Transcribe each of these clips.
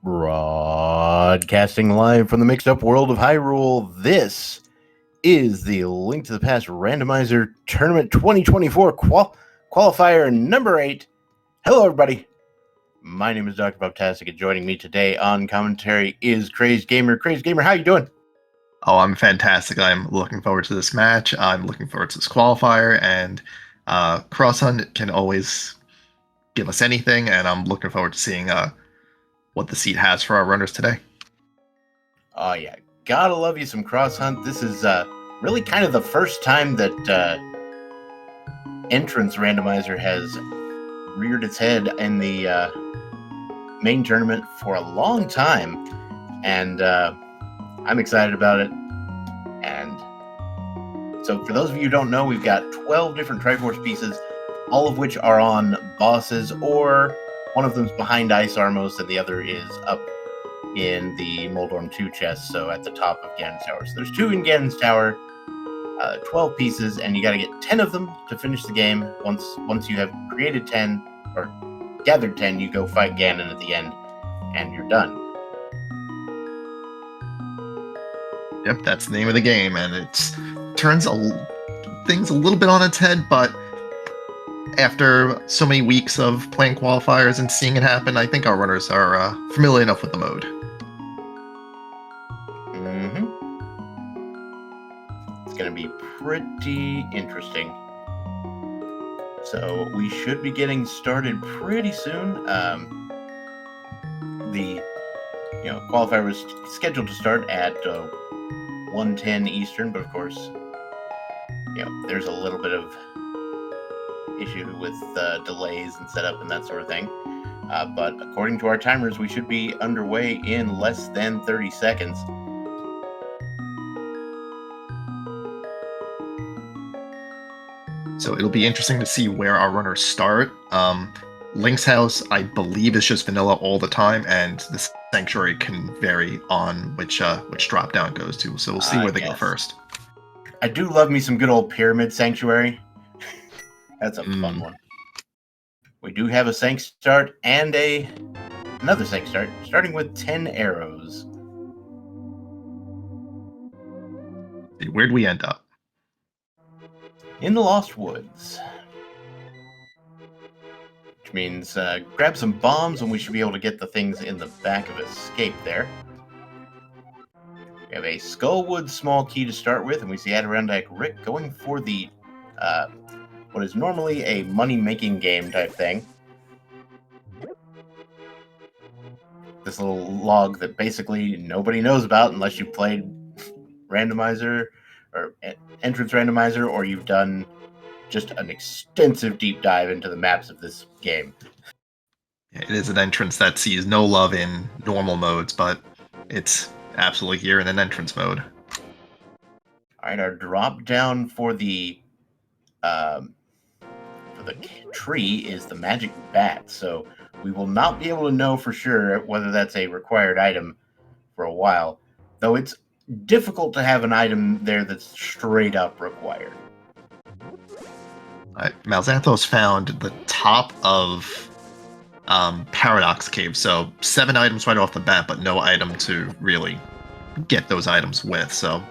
Broadcasting live from the mixed up world of Hyrule, this is the Link to the Past Randomizer Tournament 2024 Qualifier number 8. Hello, everybody. My name is Dr. Bobtastic, and joining me today on commentary is Crazed Gamer. Crazed Gamer, how you doing? Oh, I'm fantastic. I'm looking forward to this match. I'm looking forward to this qualifier, and Cross Hunt can always give us anything, and I'm looking forward to seeing what the seat has for our runners today. Oh, yeah. Gotta love you some Cross Hunt. This is really kind of the first time that Entrance Randomizer has reared its head in the main tournament for a long time, and I'm excited about it. And so for those of you who don't know, we've got 12 different Triforce pieces, all of which are on bosses, or one of them's behind Ice Armos and the other is up in the Moldorm 2 chest, so at the top of Ganon's Tower. So there's 2 in Ganon's Tower, 12 pieces, and you got to get 10 of them to finish the game. Once you have created 10, or gathered 10, you go fight Ganon at the end, and you're done. Yep, that's the name of the game, and it turns things a little bit on its head, but after so many weeks of playing qualifiers and seeing it happen, I think our runners are familiar enough with the mode. It's going to be pretty interesting. So we should be getting started pretty soon. The qualifier was scheduled to start at 1:10 Eastern, but of course, there's a little bit of issue with delays and setup and that sort of thing. But according to our timers, we should be underway in less than 30 seconds. So it'll be interesting to see where our runners start. Link's house, I believe, is just vanilla all the time, and the sanctuary can vary on which drop down it goes to. So we'll see where they go first. I do love me some good old pyramid sanctuary. That's a fun one. We do have a sank start and another sank start, starting with 10 arrows. Where'd we end up? In the Lost Woods. Which means grab some bombs and we should be able to get the things in the back of Escape there. We have a Skullwood small key to start with, and we see Adirondack Rick going for the what is normally a money-making game type thing. This little log that basically nobody knows about unless you played Randomizer or Entrance Randomizer, or you've done just an extensive deep dive into the maps of this game. It is an entrance that sees no love in normal modes, but it's absolutely here in an entrance mode. All right, our drop down for the tree is the magic bat, so we will not be able to know for sure whether that's a required item for a while, though it's difficult to have an item there that's straight up required. Malxanthos found the top of Paradox Cave, so 7 items right off the bat, but no item to really get those items with, so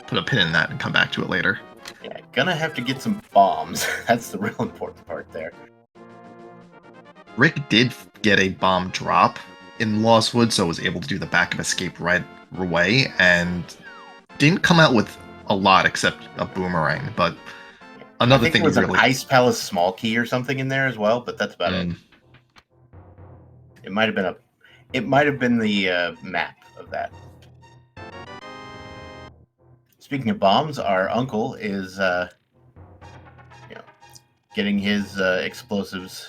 put a pin in that and come back to it later. Yeah, gonna have to get some bombs. That's the real important part there. Rick did get a bomb drop in Lost Woods, so was able to do the back of Escape right away, and didn't come out with a lot except a boomerang, but another thing there was an Ice Palace small key or something in there as well, but that's about it. It might have been the map of that. Speaking of bombs, our uncle is getting his explosives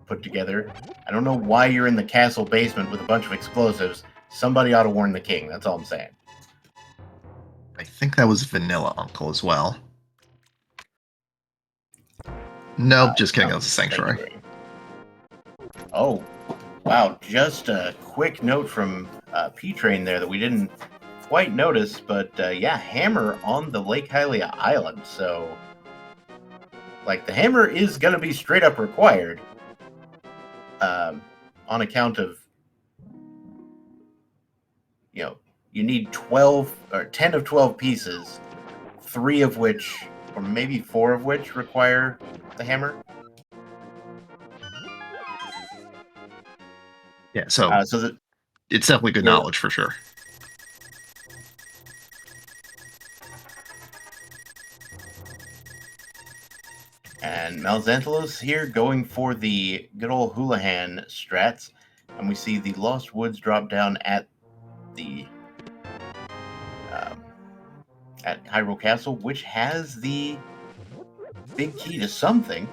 put together. I don't know why you're in the castle basement with a bunch of explosives. Somebody ought to warn the king. That's all I'm saying. I think that was Vanilla Uncle as well. Nope, just kidding. That was a sanctuary. Oh, wow. Just a quick note from P-Train there that we didn't quite notice, but hammer on the Lake Hylia Island. So, the hammer is going to be straight up required on account of you need 12 or 10 of 12 pieces, 3 of which, or maybe 4 of which, require the hammer. Yeah, so it's definitely good knowledge for sure. And Malxanthelos here going for the good old Houlihan strats. And we see the Lost Woods drop down at the at Hyrule Castle, which has the big key to something.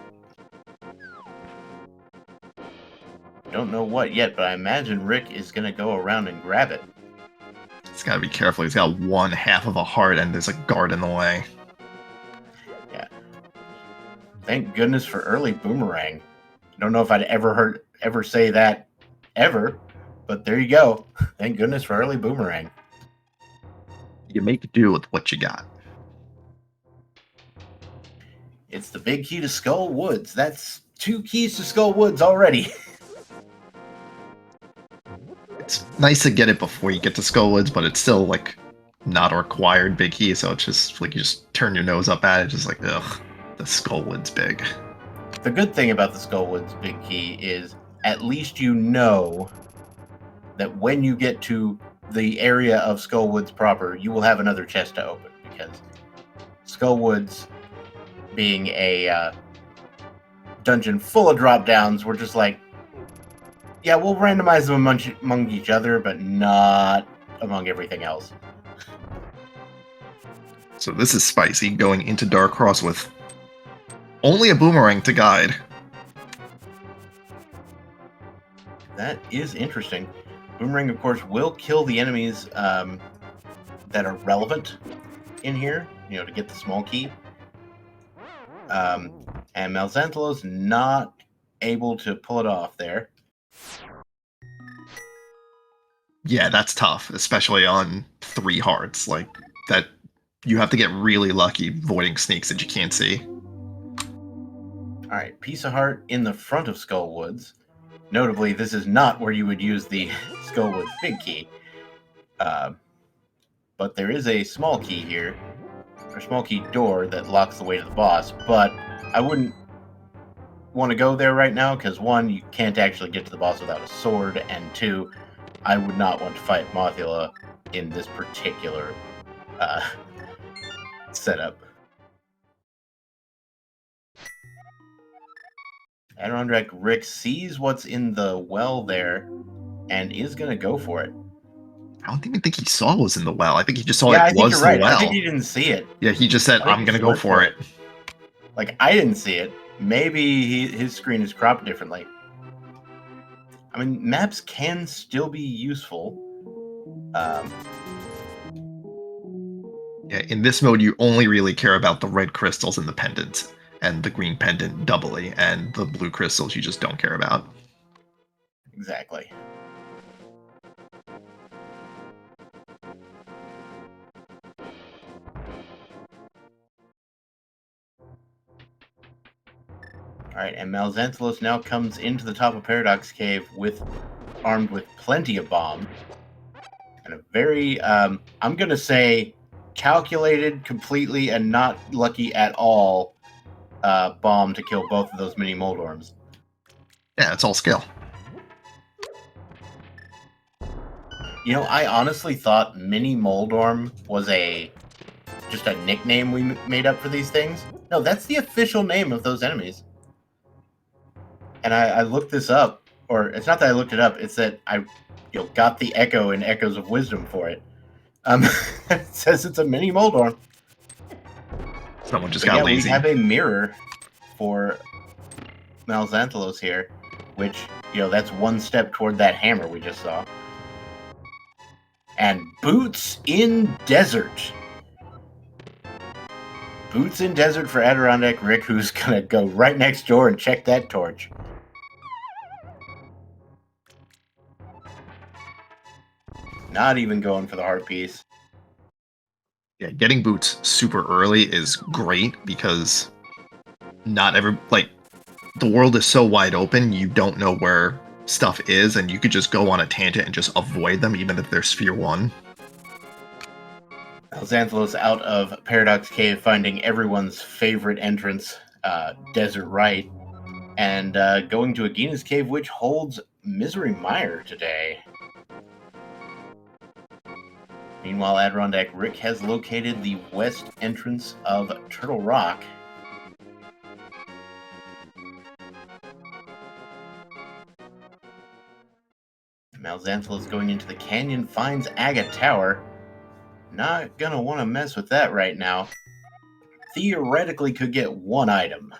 Don't know what yet, but I imagine Rick is going to go around and grab it. He's got to be careful. He's got 1/2 of a heart, and there's a guard in the way. Yeah. Thank goodness for early boomerang. Don't know if I'd ever say that ever, but there you go. Thank goodness for early boomerang. You make do with what you got. It's the big key to Skull Woods. That's 2 keys to Skull Woods already. It's nice to get it before you get to Skull Woods, but it's still like not a required big key, so it's just like you just turn your nose up at it, just like, ugh, the Skull Woods big. The good thing about the Skull Woods big key is at least you know that when you get to the area of Skull Woods proper, you will have another chest to open, because Skull Woods, being a dungeon full of drop downs, we're just like, yeah, we'll randomize them among each other, but not among everything else. So this is spicy, going into Dark Cross with only a boomerang to guide. That is interesting. Boomerang, of course, will kill the enemies that are relevant in here, to get the small key. And Malxanthelos not able to pull it off there. Yeah, that's tough, especially on 3 hearts. Like, that, you have to get really lucky voiding sneaks that you can't see. Alright, piece of heart in the front of Skull Woods. Notably, this is not where you would use the Skull Woods big key. But there is a small key here, or small key door that locks the way to the boss, but I wouldn't want to go there right now, because 1, you can't actually get to the boss without a sword, and 2, I would not want to fight Mothula in this particular setup. Adirondack Rick sees what's in the well there and is going to go for it. I don't even think he saw what was in the well. I think he just saw I it think was you're the right. well. I think he didn't see it. Yeah, he just said, I'm going to go for it. Like, I didn't see it. Maybe his screen is cropped differently. I mean, maps can still be useful. Yeah, in this mode, you only really care about the red crystals in the pendant, and the green pendant doubly, and the blue crystals you just don't care about. Exactly. Alright, and Malxanthelos now comes into the top of Paradox Cave armed with plenty of bombs. And a very, I'm going to say, calculated completely and not lucky at all bomb to kill both of those mini Moldorms. Yeah, it's all skill. I honestly thought Mini Moldorm was just a nickname we made up for these things. No, that's the official name of those enemies. And I looked this up, or it's not that I looked it up, it's that I got the Echo in Echoes of Wisdom for it. It says it's a Mini Moldorm. Someone just got lazy. We have a mirror for Malxanthelos here, which, that's one step toward that hammer we just saw. And Boots in Desert. Boots in Desert for Adirondack Rick, who's gonna go right next door and check that torch. Not even going for the heart piece. Yeah, getting Boots super early is great, because the world is so wide open, you don't know where stuff is, and you could just go on a tangent and just avoid them, even if they're Sphere 1. Xanthalos out of Paradox Cave, finding everyone's favorite entrance, Desert Right, and going to Agina's Cave, which holds Misery Mire today. Meanwhile, Adirondack Rick has located the west entrance of Turtle Rock. Malxanthalos going into the canyon, finds Agate Tower. Not gonna want to mess with that right now. Theoretically could get one item.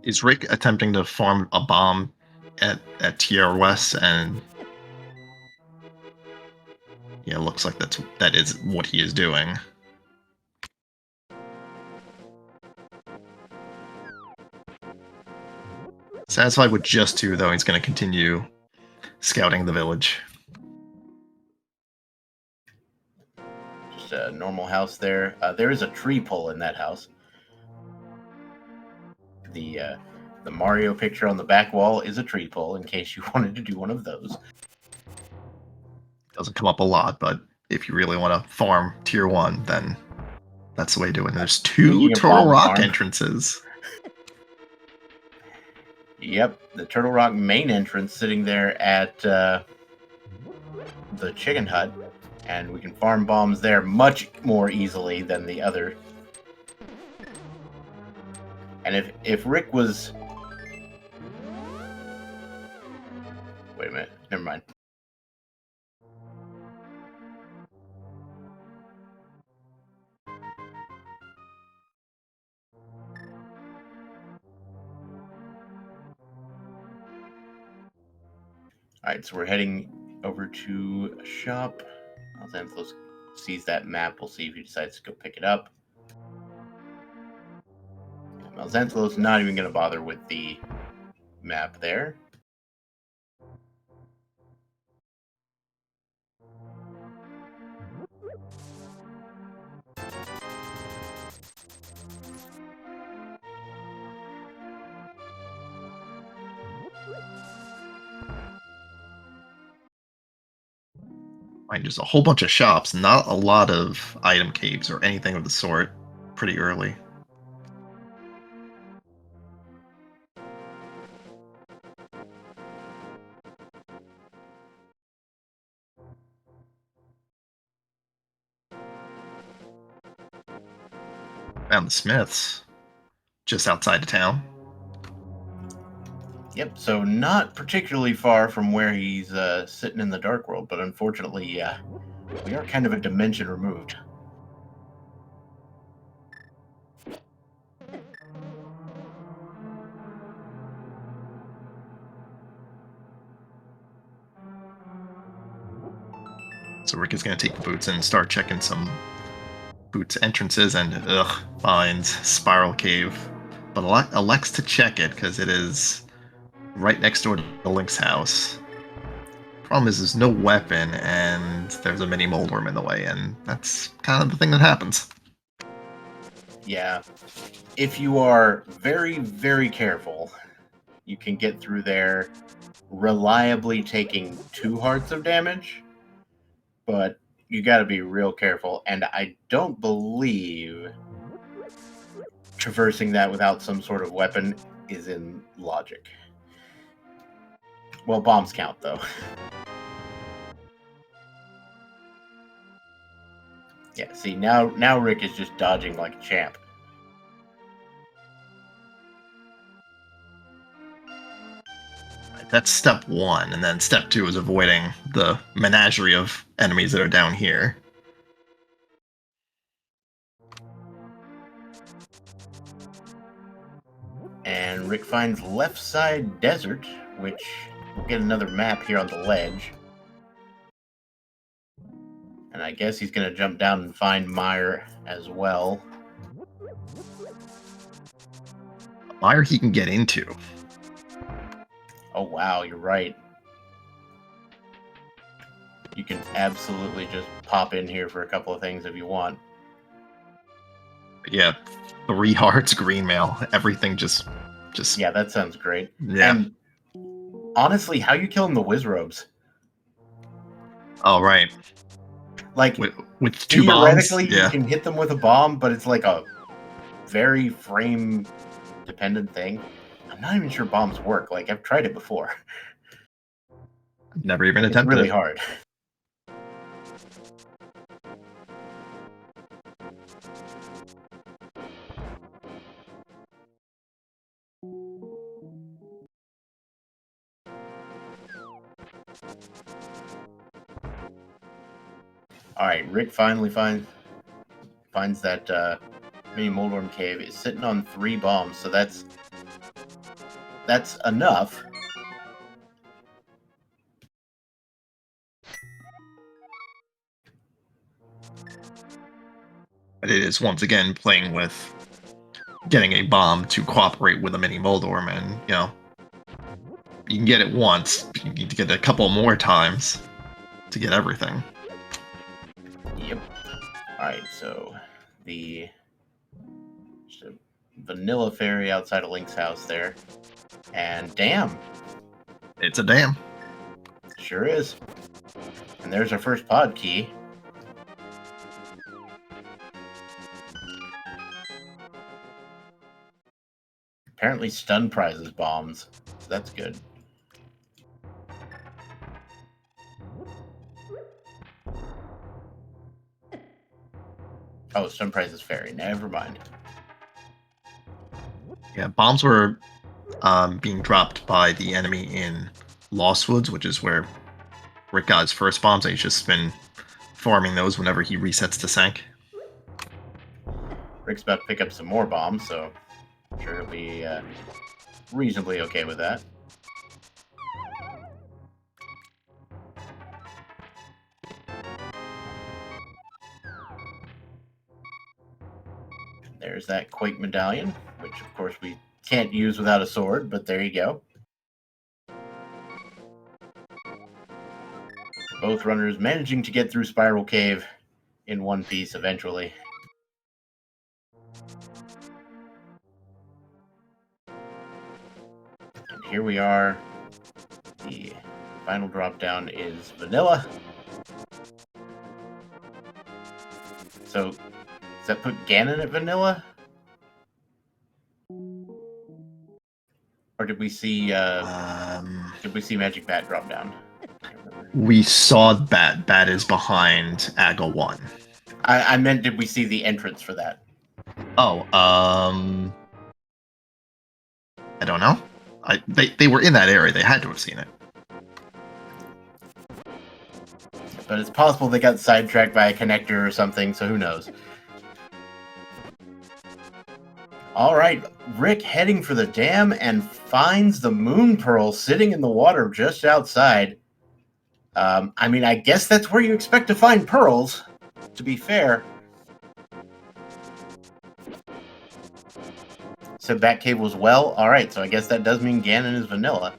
Is Rick attempting to farm a bomb at Tierra West? And yeah, it looks like that is what he is doing. Satisfied with just 2, though, he's going to continue scouting the village. Just a normal house there. There is a tree pole in that house. The Mario picture on the back wall is a tree pole, in case you wanted to do one of those. Doesn't come up a lot, but if you really want to farm Tier 1, then that's the way to do it. And there's 2 Turtle Rock entrances. Yep, the Turtle Rock main entrance sitting there at the chicken hut, and we can farm bombs there much more easily than the other. And if Rick was... Wait a minute, never mind. Alright, so we're heading over to a shop. Xanthalos sees that map. We'll see if he decides to go pick it up. Xanthalos not even going to bother with the map there. Mind, there's a whole bunch of shops, not a lot of item caves or anything of the sort pretty early. Found the Smiths just outside of town. Yep, so not particularly far from where he's sitting in the Dark World, but unfortunately, we are kind of a dimension removed. So Rick is going to take the boots and start checking some boots entrances, and finds Spiral Cave. But elects to check it because it is right next door to Link's house. Problem is, there's no weapon, and there's a mini Moldworm in the way, and that's kind of the thing that happens. Yeah. If you are very, very careful, you can get through there reliably taking 2 hearts of damage, but you got to be real careful, and I don't believe traversing that without some sort of weapon is in logic. Well, bombs count, though. Yeah, see, now Rick is just dodging like a champ. That's step 1, and then step 2 is avoiding the menagerie of enemies that are down here. And Rick finds Left Side Desert, which we'll get another map here on the ledge. And I guess he's going to jump down and find Mire as well. Mire he can get into. Oh, wow, you're right. You can absolutely just pop in here for a couple of things if you want. Yeah, 3 hearts, green mail, everything just Just Yeah, that sounds great. yeah. And honestly, how you killing the Wizrobes? Oh right. Like, With 2 bombs. theoretically, you Yeah. can hit them with a bomb, but it's like a very frame-dependent thing. I'm not even sure bombs work. Like, I've tried it before. I've never even It's attempted really it. hard. All right, Rick finally finds that mini Moldorm cave. Is sitting on 3 bombs, so that's enough. But it is once again playing with getting a bomb to cooperate with a mini Moldorm, and you can get it once, but you need to get it a couple more times to get everything. Yep. All right, so the vanilla fairy outside of Link's house there, and damn, It's a dam. sure is. And there's our first pod key. Apparently, stun prizes bombs, so that's good. Oh, stun prizes fairy. Never mind. Yeah, bombs were being dropped by the enemy in Lost Woods, which is where Rick got his first bombs, and he's just been farming those whenever he resets to Sank. Rick's about to pick up some more bombs, so I'm sure he'll be reasonably okay with that. There's that Quake medallion, which of course we can't use without a sword, but there you go. Both runners managing to get through Spiral Cave in one piece eventually. And here we are. The final drop down is vanilla. So, does that put Ganon at vanilla? Or did we see Magic Bat drop down? We saw Bat. Bat is behind Aga 1. I meant, did we see the entrance for that? Oh, I don't know. They were in that area. They had to have seen it. But it's possible they got sidetracked by a connector or something, so who knows. All right, Rick heading for the dam and finds the moon pearl sitting in the water just outside. I mean, I guess that's where you expect to find pearls, to be fair. So Batcave was well. All right, so I guess that does mean Ganon is vanilla.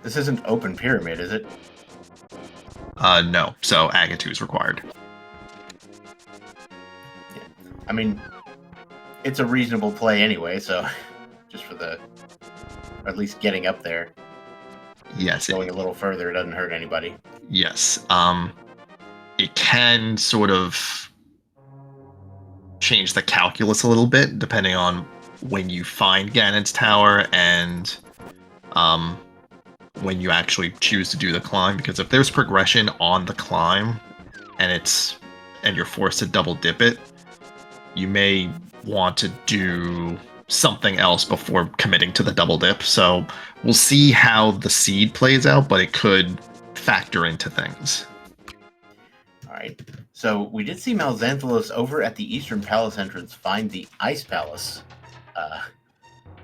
This isn't open pyramid, is it? No. So Aga 2 is required. Yeah. I mean, it's a reasonable play anyway, so just for the, or at least getting up there. Yes. Going a little further doesn't hurt anybody. Yes. It can sort of change the calculus a little bit depending on when you find Ganon's tower and when you actually choose to do the climb, because if there's progression on the climb and you're forced to double dip it, you may want to do something else before committing to the double dip. So we'll see how the seed plays out, but it could factor into things. All right. So we did see Malxanthilos over at the Eastern Palace entrance find the Ice Palace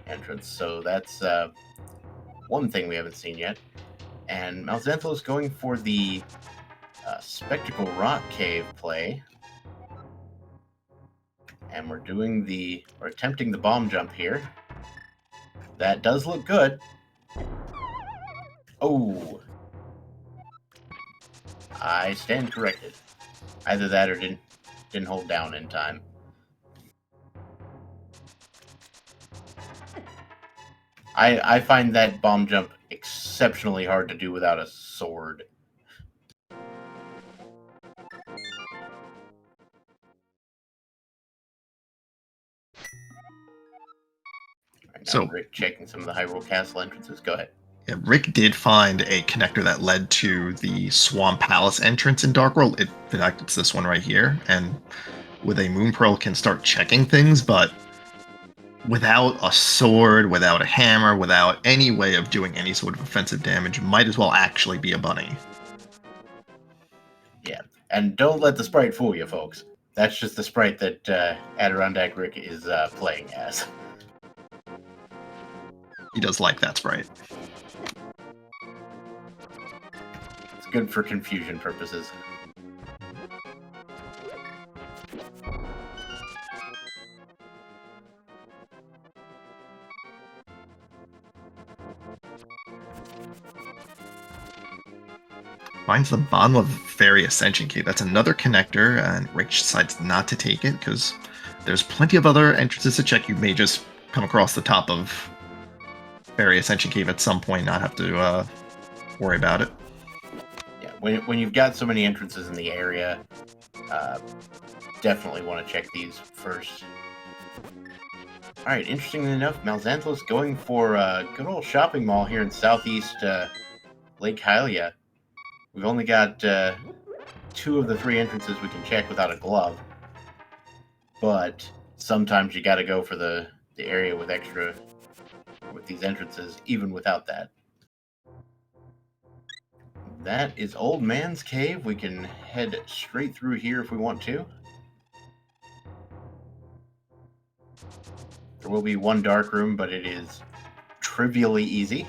entrance. So that's one thing we haven't seen yet. And Malxanthilos going for the Spectacle Rock Cave play. And we're attempting the bomb jump here. That does look good. Oh, I stand corrected. Either that or didn't hold down in time. I find that bomb jump exceptionally hard to do without a sword. Right, now So- Rick checking some of the Hyrule Castle entrances. Go ahead. Yeah, Rick did find a connector that led to the Swamp Palace entrance in Dark World. In fact, it's this one right here. And with a Moon Pearl can start checking things, but without a sword, without a hammer, without any way of doing any sort of offensive damage, might as well actually be a bunny. Yeah, and don't let the sprite fool you, folks. That's just the sprite that Adirondack Rick is playing as. He does like that sprite. It's good for confusion purposes. Finds the bottom of Fairy Ascension Cave. That's another connector, and Rick decides not to take it because there's plenty of other entrances to check. You may just come across the top of Fairy Ascension Cave at some point, not have to worry about it. Yeah, when you've got so many entrances in the area, definitely want to check these first. All right, interestingly enough, Malxanthus going for a good old shopping mall here in southeast Lake Hylia. We've only got 2 of the 3 entrances we can check without a glove, but sometimes you got to go for the area with these entrances, even without that. That is Old Man's Cave. We can head straight through here if we want to. There will be one dark room, but it is trivially easy.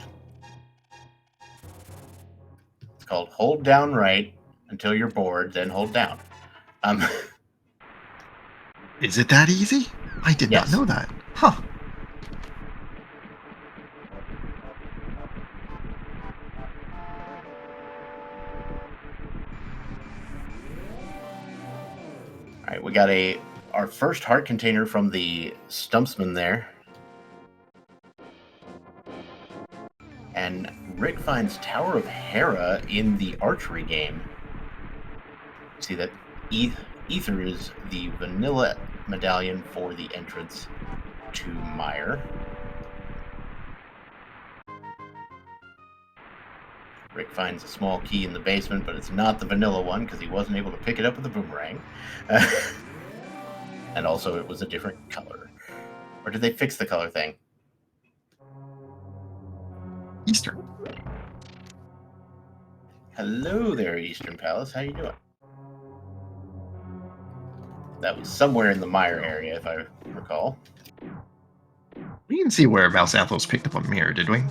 It's called hold down right until you're bored, then hold down. Is it that easy? I did Yes. not know that. Huh. All right, we got our first heart container from the Stumpsman there. And Rick finds Tower of Hera in the archery game. See that Ether is the vanilla medallion for the entrance to Mire. Rick finds a small key in the basement, but it's not the vanilla one because he wasn't able to pick it up with a boomerang. And also it was a different color. Or did they fix the color thing? Eastern. Hello there, Eastern Palace. How you doing? That was somewhere in the Mire area, if I recall. We didn't see where Malxanthus picked up a mirror, did we?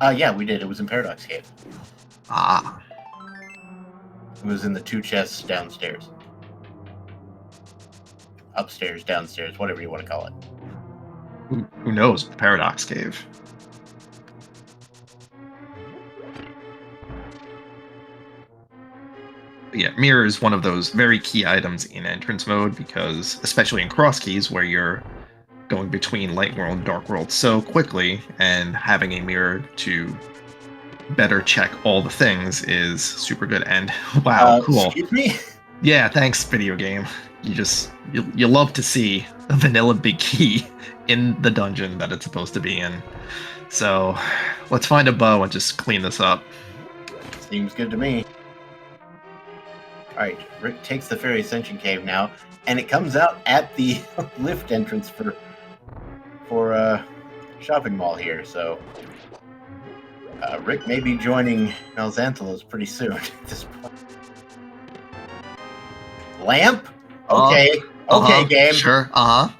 Yeah, we did. It was in Paradox Cave. Ah. It was in the 2 chests downstairs. Upstairs, downstairs, whatever you want to call it. Who knows? Paradox Cave. Yeah, mirror is one of those very key items in entrance mode because, especially in cross keys, where you're going between light world and dark world so quickly, and having a mirror to better check all the things is super good. And wow, cool. Excuse me? Yeah, thanks, video game. You love to see a vanilla big key in the dungeon that it's supposed to be in. So let's find a bow and just clean this up. Seems good to me. Alright, Rick takes the Fairy Ascension Cave now, and it comes out at the lift entrance for shopping mall here, so Rick may be joining Malxanthus pretty soon at this point. Lamp? Okay. Okay, game. Sure.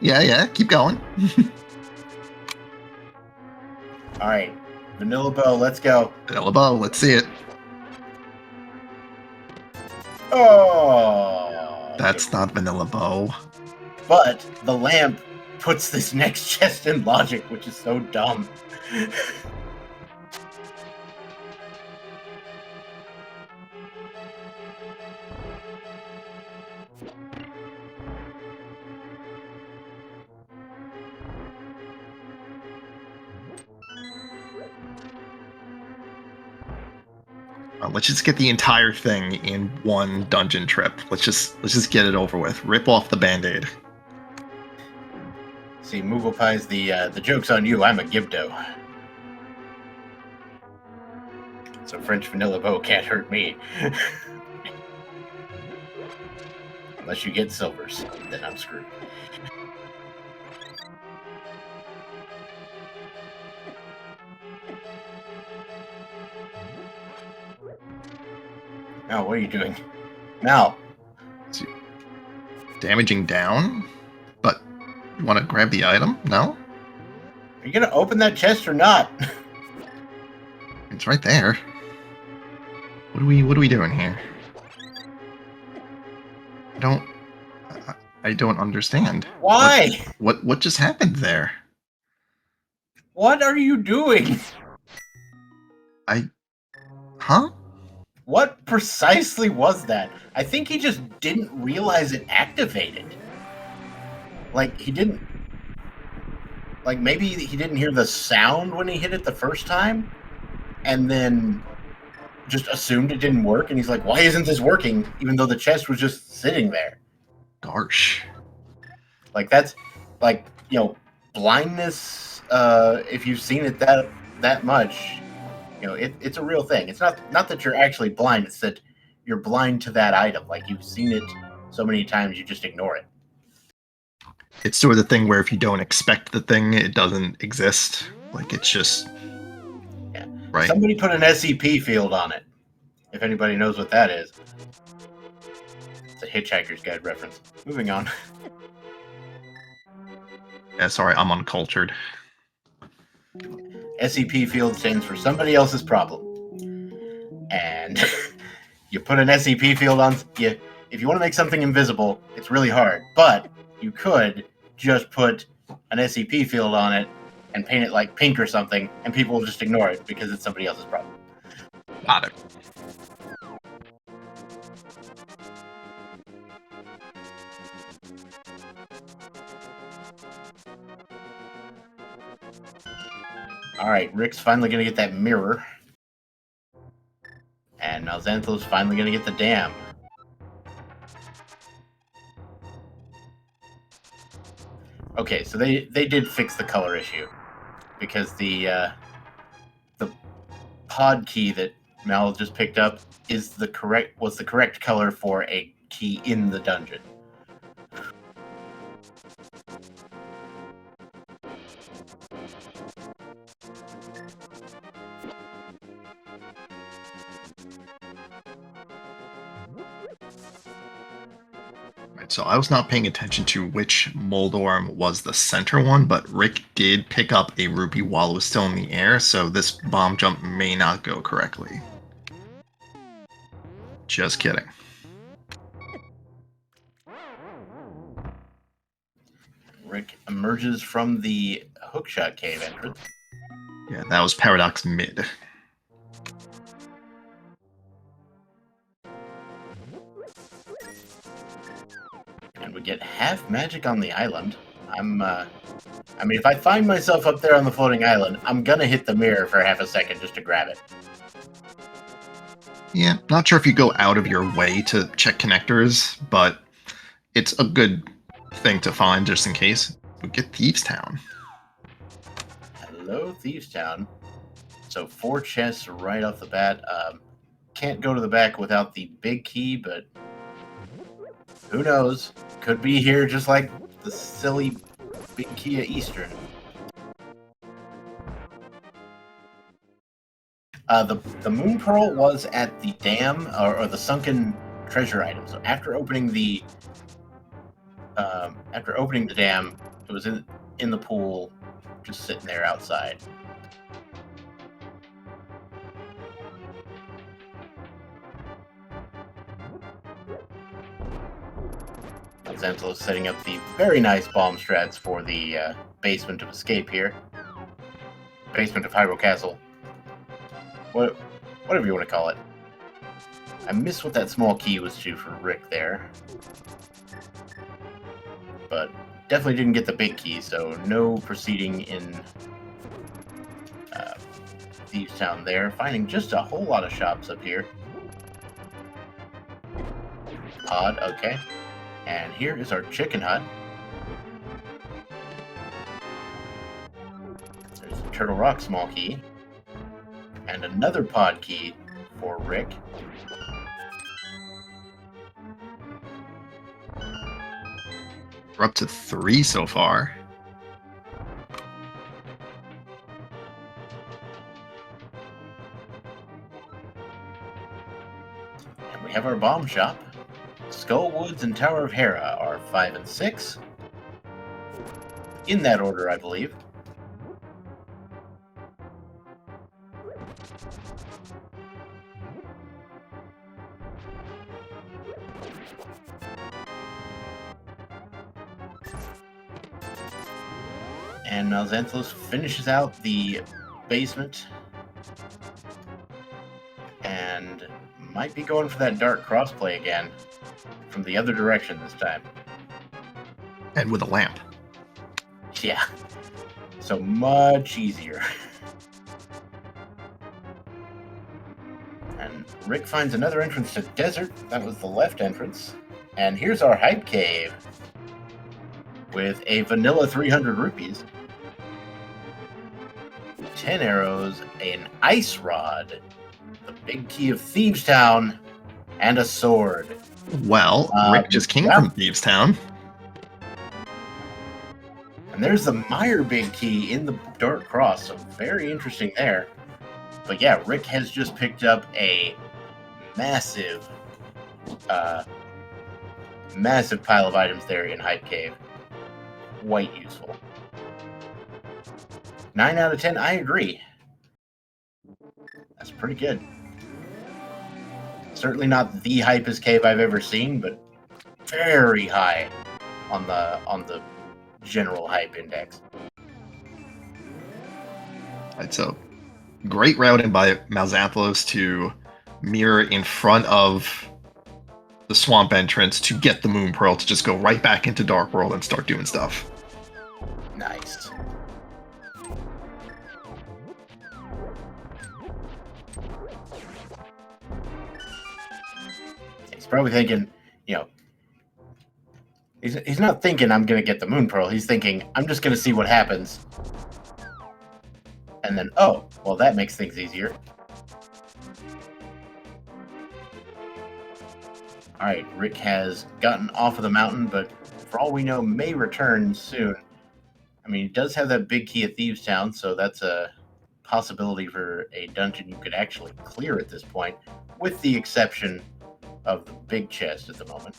Yeah, keep going. Alright. Vanilla Bow, let's go. Vanilla bow, let's see it. Oh! That's not vanilla bow. But the lamp puts this next chest in logic, which is so dumb. Let's just get the entire thing in one dungeon trip. Let's just get it over with. Rip off the Band-Aid. See, Moogle Pie's the joke's on you. I'm a Gibdo. So French Vanilla Bow can't hurt me. Unless you get silvers, then I'm screwed. Mal, what are you doing? Mal! Damaging down? But you want to grab the item? No? Are you gonna open that chest or not? It's right there. What are we doing here? I don't understand. Why? What just happened there? What are you doing? Huh? What precisely was that? I think he just didn't realize it activated. Like, he didn't... Like, maybe he didn't hear the sound when he hit it the first time, and then just assumed it didn't work, and he's like, why isn't this working? Even though the chest was just sitting there. Gosh. Like, that's... Like, you know, blindness, if you've seen it that much... You know, it's a real thing. It's not that you're actually blind. It's that you're blind to that item. Like, you've seen it so many times, you just ignore it. It's sort of the thing where if you don't expect the thing, it doesn't exist. Like, it's just... Yeah. Right? Somebody put an SCP field on it. If anybody knows what that is. It's a Hitchhiker's Guide reference. Moving on. Yeah, sorry, I'm uncultured. SCP field stands for somebody else's problem. And you put an SCP field on... If you want to make something invisible, it's really hard. But you could just put an SCP field on it and paint it like pink or something, and people will just ignore it because it's somebody else's problem. Got it. Alright, Rick's finally going to get that mirror. And now Xantho's finally going to get the dam. Okay, so they did fix the color issue. Because the pod key that Mal just picked up was the correct color for a key in the dungeon. So I was not paying attention to which Moldorm was the center one, but Rick did pick up a rupee while it was still in the air, so this bomb jump may not go correctly. Just kidding. Rick emerges from the hookshot cave entrance. Yeah, that was Paradox mid. And we get half magic on the island. I mean, if I find myself up there on the floating island, I'm gonna hit the mirror for half a second just to grab it. Yeah, not sure if you go out of your way to check connectors, but it's a good thing to find just in case. We get Thieves Town. Hello, Thieves Town. So 4 chests right off the bat. Can't go to the back without the big key, but who knows? Could be here just like the silly big key at Eastern. The Moon Pearl was at the dam, or the sunken treasure item. So after opening the dam, it was in the pool, just sitting there outside. Xantho's setting up the very nice bomb strats for the basement of escape here. Basement of Hyrule Castle. Whatever you want to call it. I missed what that small key was to for Rick there. But definitely didn't get the big key, so no proceeding in Thieves Town there, finding just a whole lot of shops up here. Pod, okay. And here is our chicken hut. There's a Turtle Rock small key. And another pod key for Rick. We're up to 3 so far. And we have our bomb shop. Skull Woods and Tower of Hera are 5 and 6. In that order, I believe. And Malxanthos finishes out the basement. And might be going for that dark crossplay again. From the other direction this time. And with a lamp. Yeah. So much easier. And Rick finds another entrance to Desert. That was the left entrance. And here's our hype cave. With a vanilla 300 rupees. 10 arrows, an ice rod, the big key of Thieves Town, and a sword. Well, Rick just came from Thieves Town. And there's the Meyer big key in the Dark Cross, so very interesting there. But yeah, Rick has just picked up a massive, massive pile of items there in Hype Cave. Quite useful. 9 out of 10, I agree. That's pretty good. Certainly not the hypest cave I've ever seen, but very high on the general hype index. It's a great routing by Malxanthos to mirror in front of the swamp entrance to get the Moon Pearl to just go right back into Dark World and start doing stuff. Nice. He's probably thinking, you know, he's not thinking I'm going to get the Moon Pearl. He's thinking, I'm just going to see what happens. And then, oh, well, that makes things easier. All right, Rick has gotten off of the mountain, but for all we know, may return soon. I mean, he does have that big key at Thieves Town, so that's a possibility for a dungeon you could actually clear at this point, with the exception of the big chest at the moment.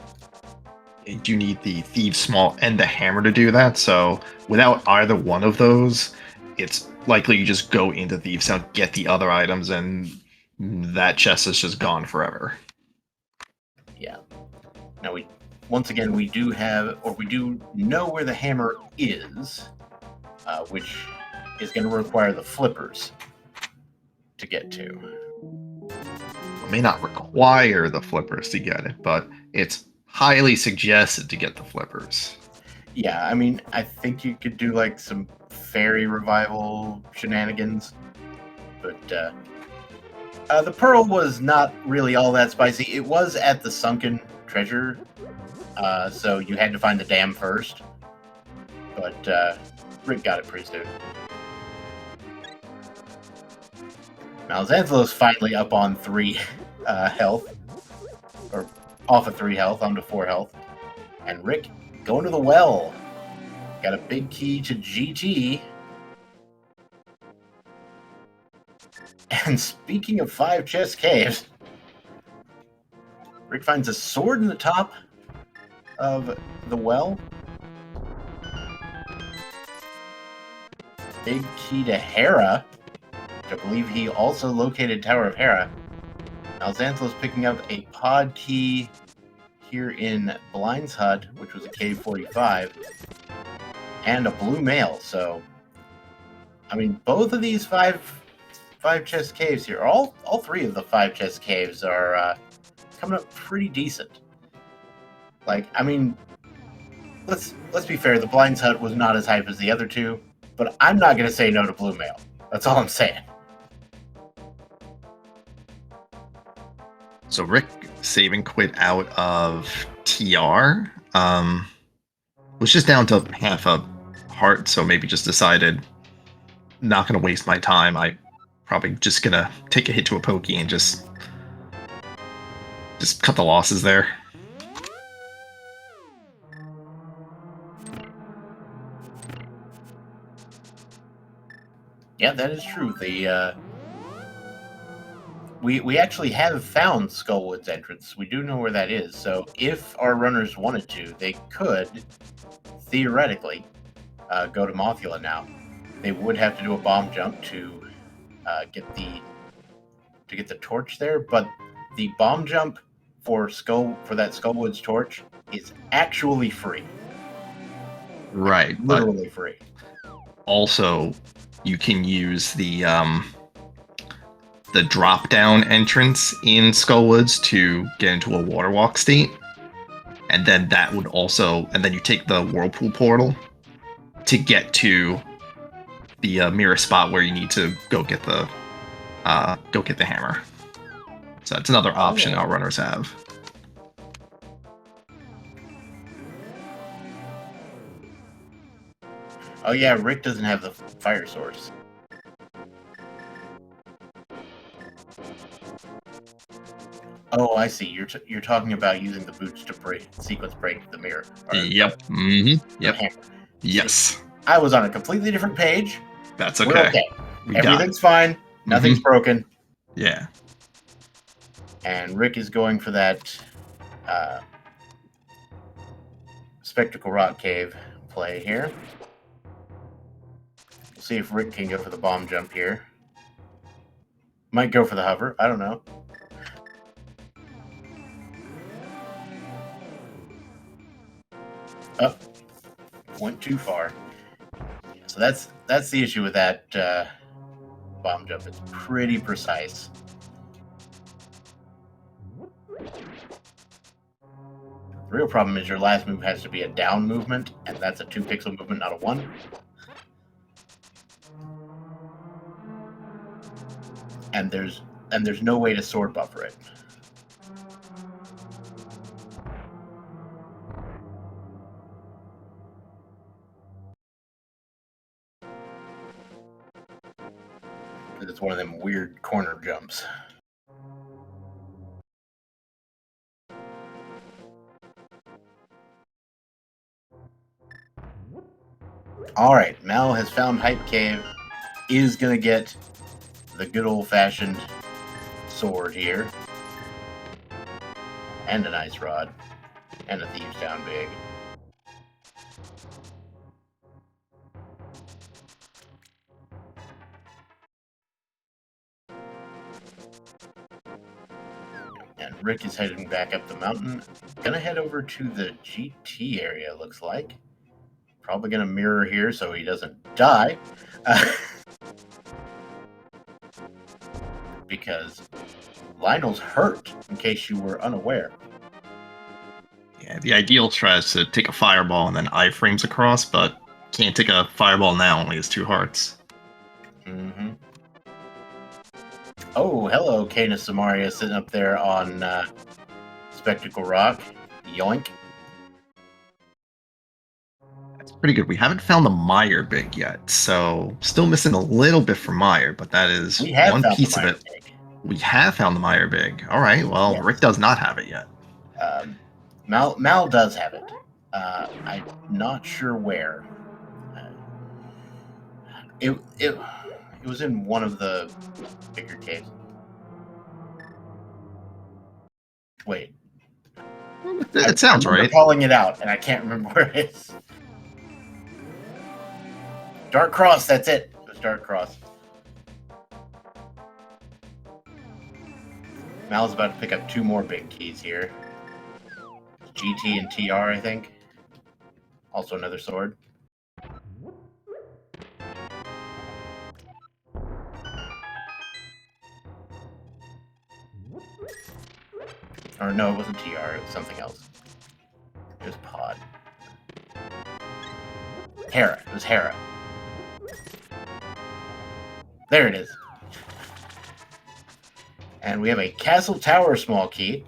You need the Thieves Small and the Hammer to do that, so without either one of those, it's likely you just go into Thieves Town, get the other items, and that chest is just gone forever. Yeah. Now, once again, we do know where the hammer is, which is going to require the flippers to get to. It may not require the flippers to get it, but it's highly suggested to get the flippers. Yeah, I mean, I think you could do like some fairy revival shenanigans, but the pearl was not really all that spicy. It was at the sunken treasure, so you had to find the dam first, but Rick got it pretty soon. Malxanthos finally up on 3 health, or off of 3 health onto 4 health, and Rick going to the well. Got a big key to GT. And speaking of 5 chest caves, Rick finds a sword in the top of the well. Big key to Hera, which I believe he also located Tower of Hera. Malxanthos picking up a pod key here in Blind's Hut, which was a cave 45, and a blue mail. So, I mean, both of these five chest caves here, all 3 of the 5 chest caves are coming up pretty decent. Like, I mean, let's be fair. The Blind's Hut was not as hype as the other 2, but I'm not going to say no to blue mail. That's all I'm saying. So Rick saving quit out of TR. Was just down to half a heart, so maybe just decided not gonna waste my time. I probably just gonna take a hit to a pokey and just cut the losses there. Yeah, that is true. We actually have found Skullwood's entrance. We do know where that is. So if our runners wanted to, they could theoretically go to Mothula now. They would have to do a bomb jump to get the torch there, but the bomb jump for that Skullwood's torch is actually free. Right, Literally free. Also, you can use the drop down entrance in Skullwoods to get into a water walk state, and then that would also, and then you take the whirlpool portal to get to the mirror spot where you need to go get the hammer. So that's another option our runners have. Oh yeah, Rick doesn't have the fire source. Oh, I see. You're talking about using the boots to sequence break the mirror. Yep. Mm-hmm. Yep. Hammer. Yes. See, I was on a completely different page. That's okay. We're okay. Everything's fine. Nothing's broken. Yeah. And Rick is going for that Spectacle Rock Cave play here. We'll see if Rick can go for the bomb jump here. Might go for the hover. I don't know. Oh, went too far. So that's the issue with that bomb jump. It's pretty precise. The real problem is your last move has to be a down movement, and that's a 2-pixel movement, not a 1. And there's no way to sword buffer it. It's one of them weird corner jumps. All right, Mal has found Hype Cave. Is gonna get the good old-fashioned sword here, and an ice rod, and a thieves down big. And Rick is heading back up the mountain. Gonna head over to the GT area, looks like. Probably gonna mirror here so he doesn't die. Because Lionel's hurt, in case you were unaware. Yeah, the ideal try is to take a fireball and then iframes across, but can't take a fireball now, only has 2 hearts. Mm-hmm. Oh, hello, Canis Samaria, sitting up there on Spectacle Rock. Yoink. That's pretty good. We haven't found the Meyer Big yet, so still missing a little bit from Meyer, but that is one piece of it. Big. We have found the Meyer Big. All right, well, yes. Rick does not have it yet. Mal does have it. I'm not sure where. It was in one of the bigger caves. Wait. It sounds right. I'm calling it out, and I can't remember where it is. Dark Cross, that's it. It was Dark Cross. Mal's about to pick up 2 more big keys here. GT and TR, I think. Also another sword. Or no, it wasn't TR, it was something else. It was Pod. Hera, it was Hera. There it is. And we have a Castle Tower small key.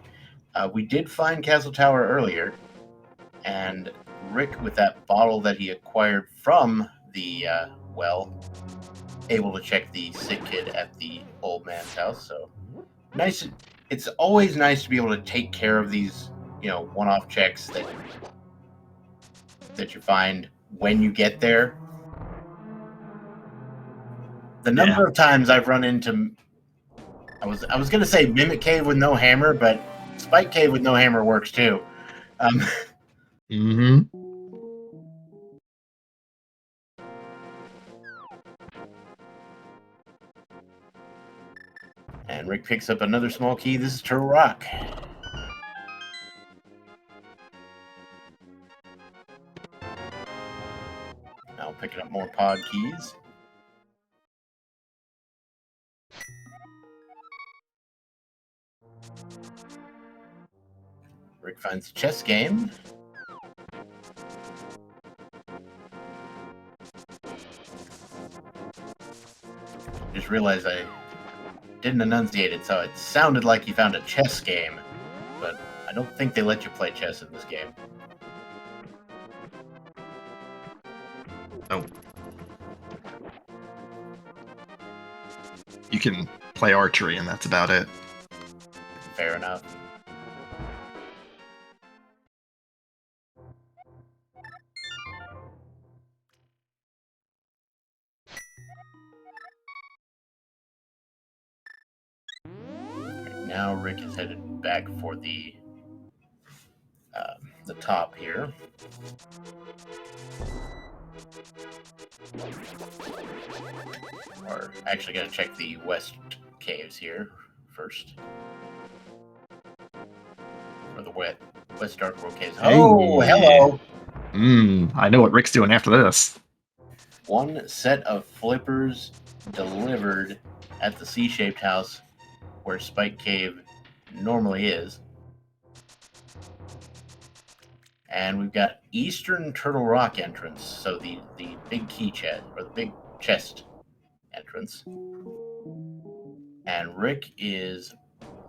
We did find Castle Tower earlier, and Rick, with that bottle that he acquired from the well, able to check the sick kid at the old man's house. So nice. It's always nice to be able to take care of these, one-off checks that you find when you get there. The number of times I've run into, I was gonna say Mimic Cave with no hammer, but Spike Cave with no hammer works too. Mm-hmm. And Rick picks up another small key. This is Turtle Rock. Now picking up more pod keys. Rick finds a chess game. Just realized I didn't enunciate it, so it sounded like he found a chess game, but I don't think they let you play chess in this game. Oh. You can play archery, and that's about it. Fair enough. Right, now Rick is headed back for the top here. Or actually going to check the west caves here first. Or the west dark world caves. Oh, hello! I know what Rick's doing after this. One set of flippers delivered at the C-shaped house where Spike Cave normally is. And we've got Eastern Turtle Rock entrance, so the big key chest, or the big chest entrance. And Rick is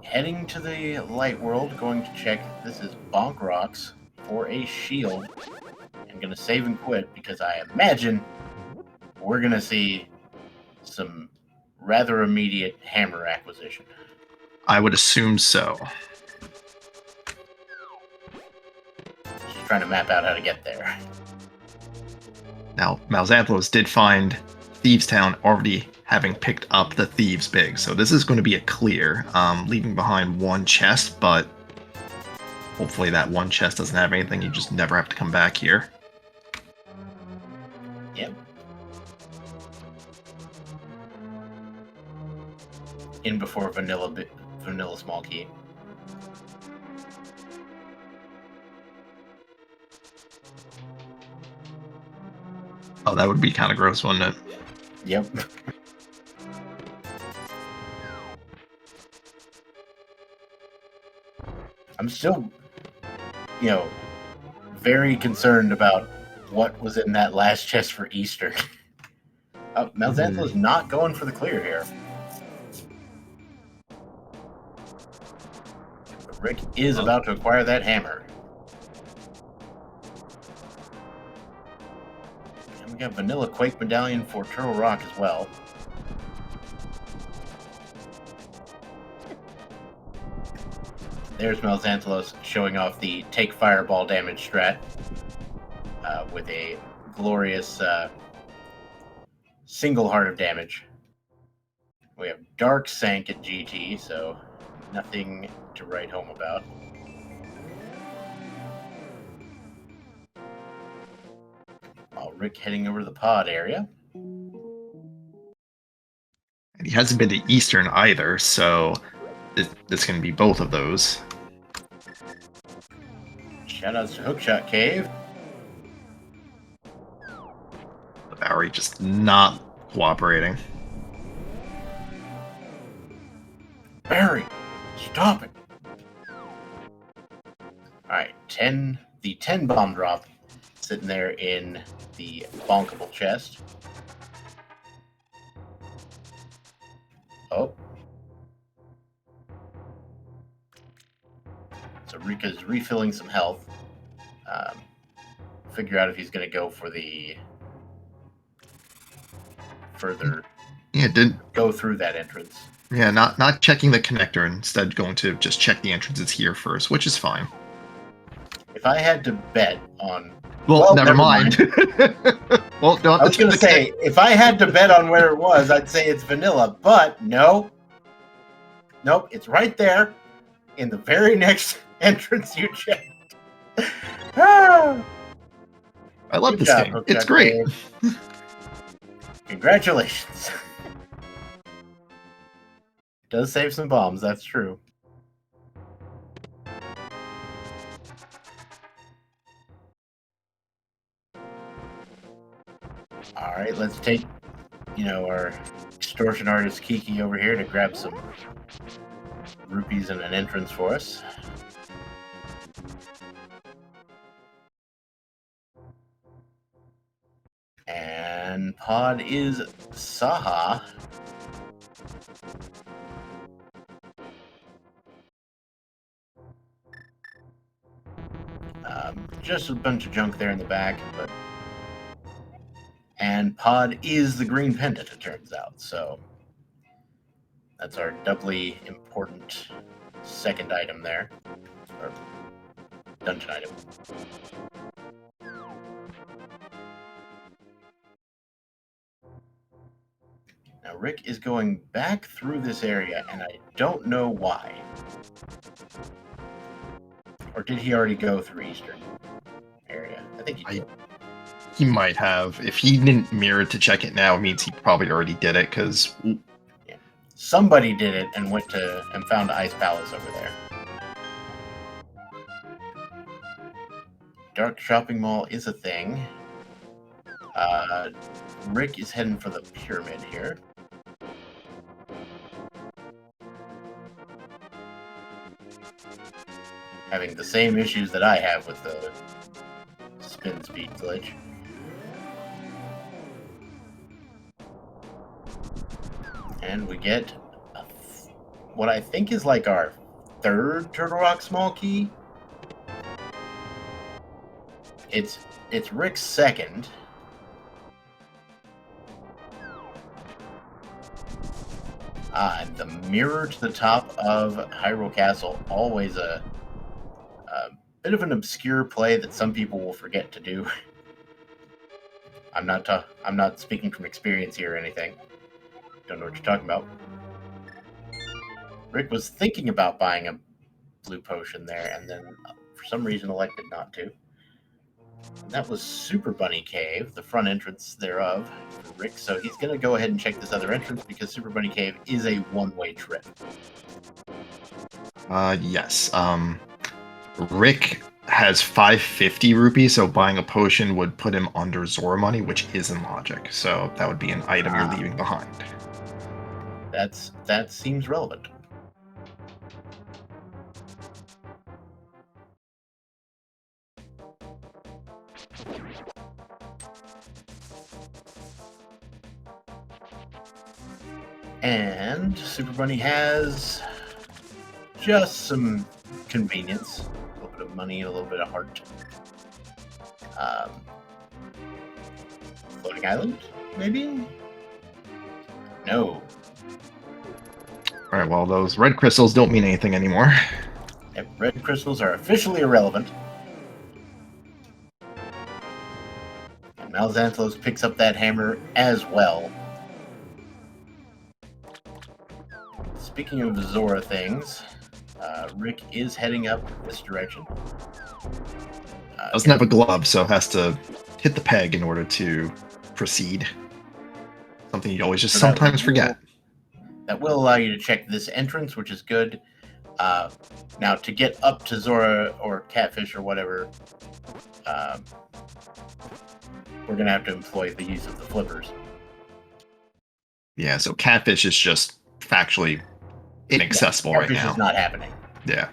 heading to the light world, going to check, this is Bonk Rocks, for a shield. I'm going to save and quit because I imagine we're going to see some rather immediate hammer acquisition. I would assume so. Just trying to map out how to get there. Now, Malxanthlos did find Thieves Town already having picked up the Thieves Big, so this is going to be a clear, leaving behind one chest, but hopefully that one chest doesn't have anything. You just never have to come back here. Yep. In before vanilla small key. Oh, that would be kind of gross, wouldn't it? Yep. I'm still, very concerned about what was in that last chest for Easter. Malxanthos is not going for the clear here. But Rick is about to acquire that hammer. And we got Vanilla Quake Medallion for Turtle Rock as well. There's Malxanthos showing off the take fireball damage strat with a glorious single heart of damage. We have Dark Sank at GT, so nothing to write home about. While Rick heading over to the pod area. And he hasn't been to Eastern either, so this can be both of those. Shoutouts to Hookshot Cave. The Bowery just not cooperating. Barry, stop it. Alright, the 10 bomb drop sitting there in the bonkable chest. Oh. So Rika's refilling some health. Figure out if he's going to go for the further. Yeah, go through that entrance. Yeah, not checking the connector, instead going to just check the entrances here first, which is fine. If I had to bet on... Well, never mind. Well, don't have I was going to say, if I had to bet on where it was, I'd say it's vanilla, but no. Nope, it's right there in the very next entrance you checked. I love Good this job, game. Hook It's Duck great. Dave. Congratulations. It does save some bombs, that's true. Alright, let's take, our extortion artist Kiki over here to grab some rupees and an entrance for us. And pod is Saha. Just a bunch of junk there in the back, but... And pod is the green pendant, it turns out, so... That's our doubly important second item there. Or dungeon item. Now Rick is going back through this area, and I don't know why. Or did he already go through Eastern area? I think he did. He might have. If he didn't mirror to check it now, it means he probably already did it, because... Yeah. Somebody did it and went to and found Ice Palace over there. Dark Shopping Mall is a thing. Rick is heading for the pyramid here. Having the same issues that I have with the spin speed glitch. And we get what I think is like our third Turtle Rock small key. It's Rick's second. And the mirror to the top of Hyrule Castle, always a bit of an obscure play that some people will forget to do. I'm not speaking from experience here or anything. Don't know what you're talking about. Rick was thinking about buying a blue potion there, and then for some reason elected not to. And that was Super Bunny Cave, the front entrance thereof for Rick. So he's going to go ahead and check this other entrance because Super Bunny Cave is a one-way trip. Yes. Rick has 550 rupees, so buying a potion would put him under Zora money, which isn't logic. So that would be an item you're leaving behind. That seems relevant. And Super Bunny has just some convenience, a little bit of money, and a little bit of heart. Floating island, maybe? No. Alright, well, those red crystals don't mean anything anymore. Yep, red crystals are officially irrelevant. And Malxanthos picks up that hammer as well. Speaking of Zora things, Rick is heading up this direction. Doesn't have a glove, so has to hit the peg in order to proceed. Something you always just sometimes forget. That will allow you to check this entrance, which is good. Now, to get up to Zora or Catfish or whatever, we're going to have to employ the use of the flippers. Yeah, so Catfish is just factually inaccessible right now. Catfish is not happening. Yeah.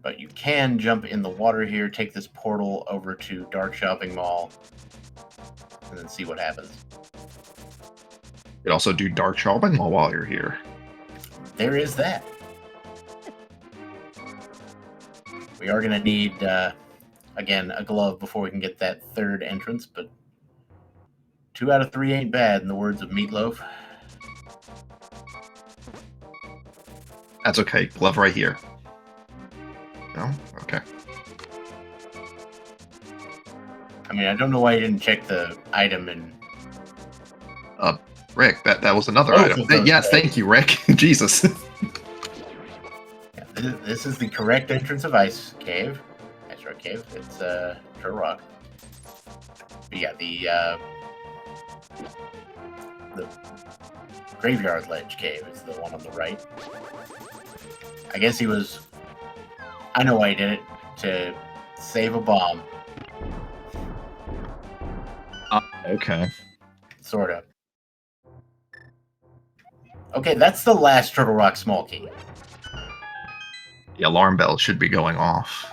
But you can jump in the water here, take this portal over to Dark Shopping Mall, and then see what happens. could also do dark sharpen while you're here. There is that. We are going to need, again, a glove before we can get that third entrance, but 2 out of 3 ain't bad, in the words of Meatloaf. That's okay. Glove right here. No? Okay. I mean, I don't know why you didn't check the item and... Rick, that was another Both item. of those Yes, things. thank you, Rick. Jesus. Yeah, this is the correct entrance of Ice Cave. Ice Rock Cave. It's Turtle Rock. But yeah, the Graveyard Ledge Cave is the one on the right. I guess he was... I know why he did it. To save a bomb. Okay. Sort of. Okay, that's the last Turtle Rock small key. The alarm bell should be going off.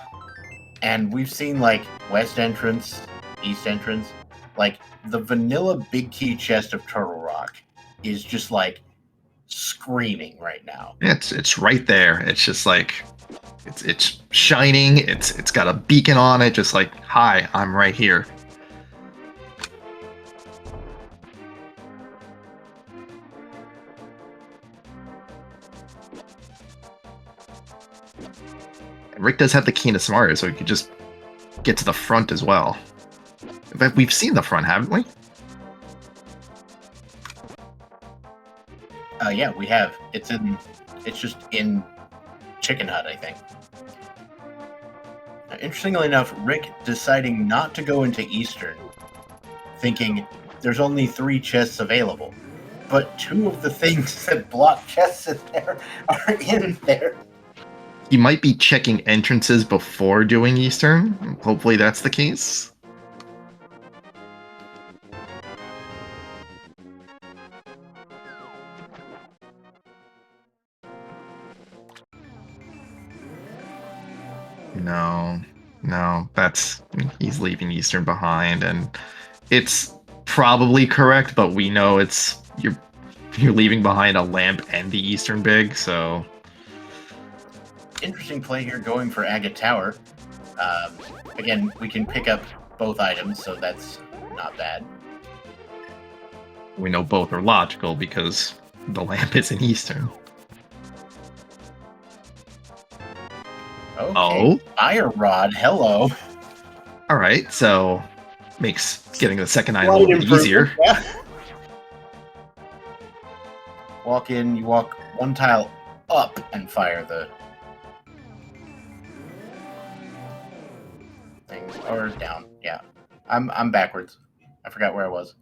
And we've seen, like, West Entrance, East Entrance. Like, the vanilla big key chest of Turtle Rock is just, like, screaming right now. It's right there. It's just like it's shining. It's got a beacon on it, just like, hi, I'm right here. And Rick does have the key to Smarter, so he could just get to the front as well. In fact, we've seen the front, haven't we? Yeah, we have. It's just in Chicken Hut, I think. Now, interestingly enough, Rick deciding not to go into Eastern, thinking there's only 3 chests available. But 2 of the things that block chests in there are in there. He might be checking entrances before doing Eastern. Hopefully that's the case. No, he's leaving Eastern behind, and it's probably correct, but we know you're leaving behind a lamp and the Eastern big, so... Interesting play here going for Agate Tower. Again, we can pick up both items, so that's not bad. We know both are logical because the lamp is in Eastern. Okay. Oh? Fire Rod, hello. Alright, so makes getting the second item a little bit easier. Yeah. Walk in, you walk 1 tile up and fire the thing, or down. Yeah, I'm backwards. I forgot where I was.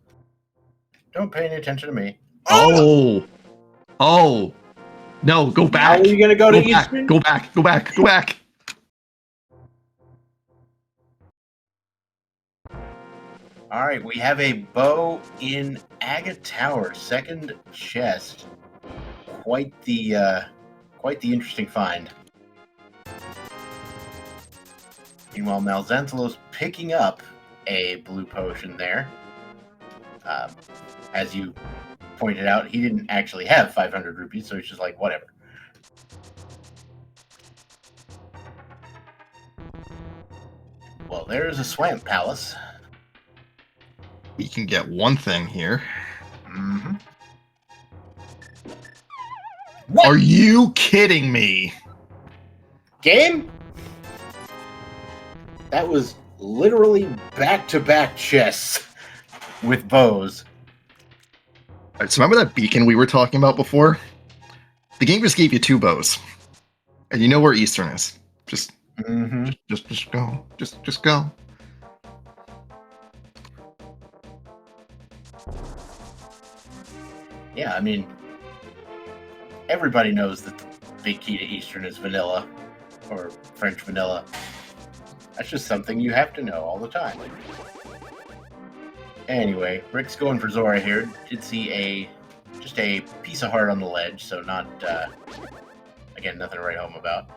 Don't pay any attention to me. Oh! No, go back! How are you gonna go to Eastern? Go back! All right, we have a bow in Agate Tower, second chest. Quite the interesting find. Meanwhile, Malzanthelo's picking up a blue potion there. As you pointed out, he didn't actually have 500 rupees, so he's just like, whatever. Well, there's a Swamp Palace. We can get one thing here. Mm-hmm. Are you kidding me? Game? That was literally back-to-back chests with bows. Alright, so remember that beacon we were talking about before? The game just gave you 2 bows. And you know where Eastern is. Just go. Just go. Yeah, I mean, everybody knows that the big key to Eastern is vanilla, or French vanilla. That's just something you have to know all the time. Anyway, Rick's going for Zora here. Did see just a piece of heart on the ledge, so not, again, nothing to write home about.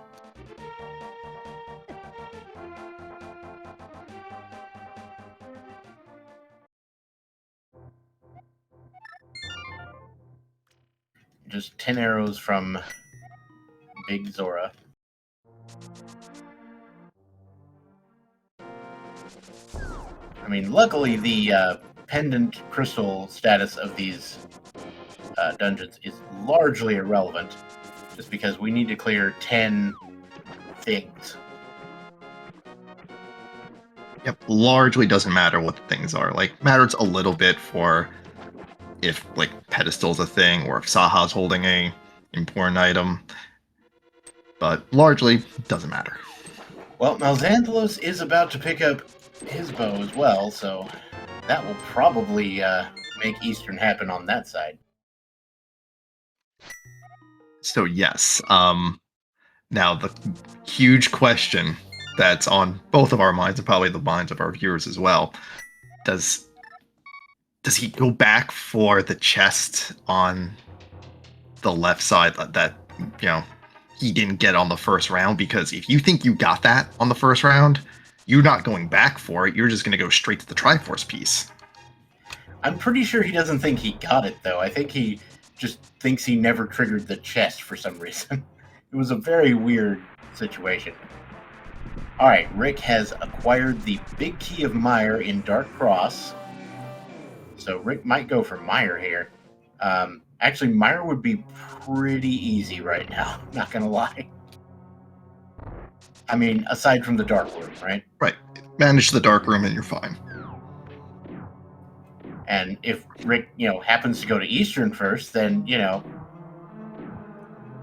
just 10 arrows from Big Zora. I mean, luckily the pendant crystal status of these dungeons is largely irrelevant, just because we need to clear 10 things. Yep, largely doesn't matter what the things are. Like, matters a little bit for if, like, pedestal's a thing, or if Saha's holding a important item. But largely, doesn't matter. Well, Malxanthalos is about to pick up his bow as well, so that will probably make Eastern happen on that side. So yes, now the huge question that's on both of our minds and probably the minds of our viewers as well: does he go back for the chest on the left side that he didn't get on the first round? Because if you think you got that on the first round, you're not going back for it. You're just going to go straight to the Triforce piece. I'm pretty sure he doesn't think he got it, though. I think he just thinks he never triggered the chest for some reason. It was a very weird situation. All right, Rick has acquired the big key of Mire in Dark Cross. So Rick might go for Mire here. Actually, Mire would be pretty easy right now, not going to lie. I mean, aside from the Dark Room, right? Right. Manage the Dark Room and you're fine. And if Rick, happens to go to Eastern first, then,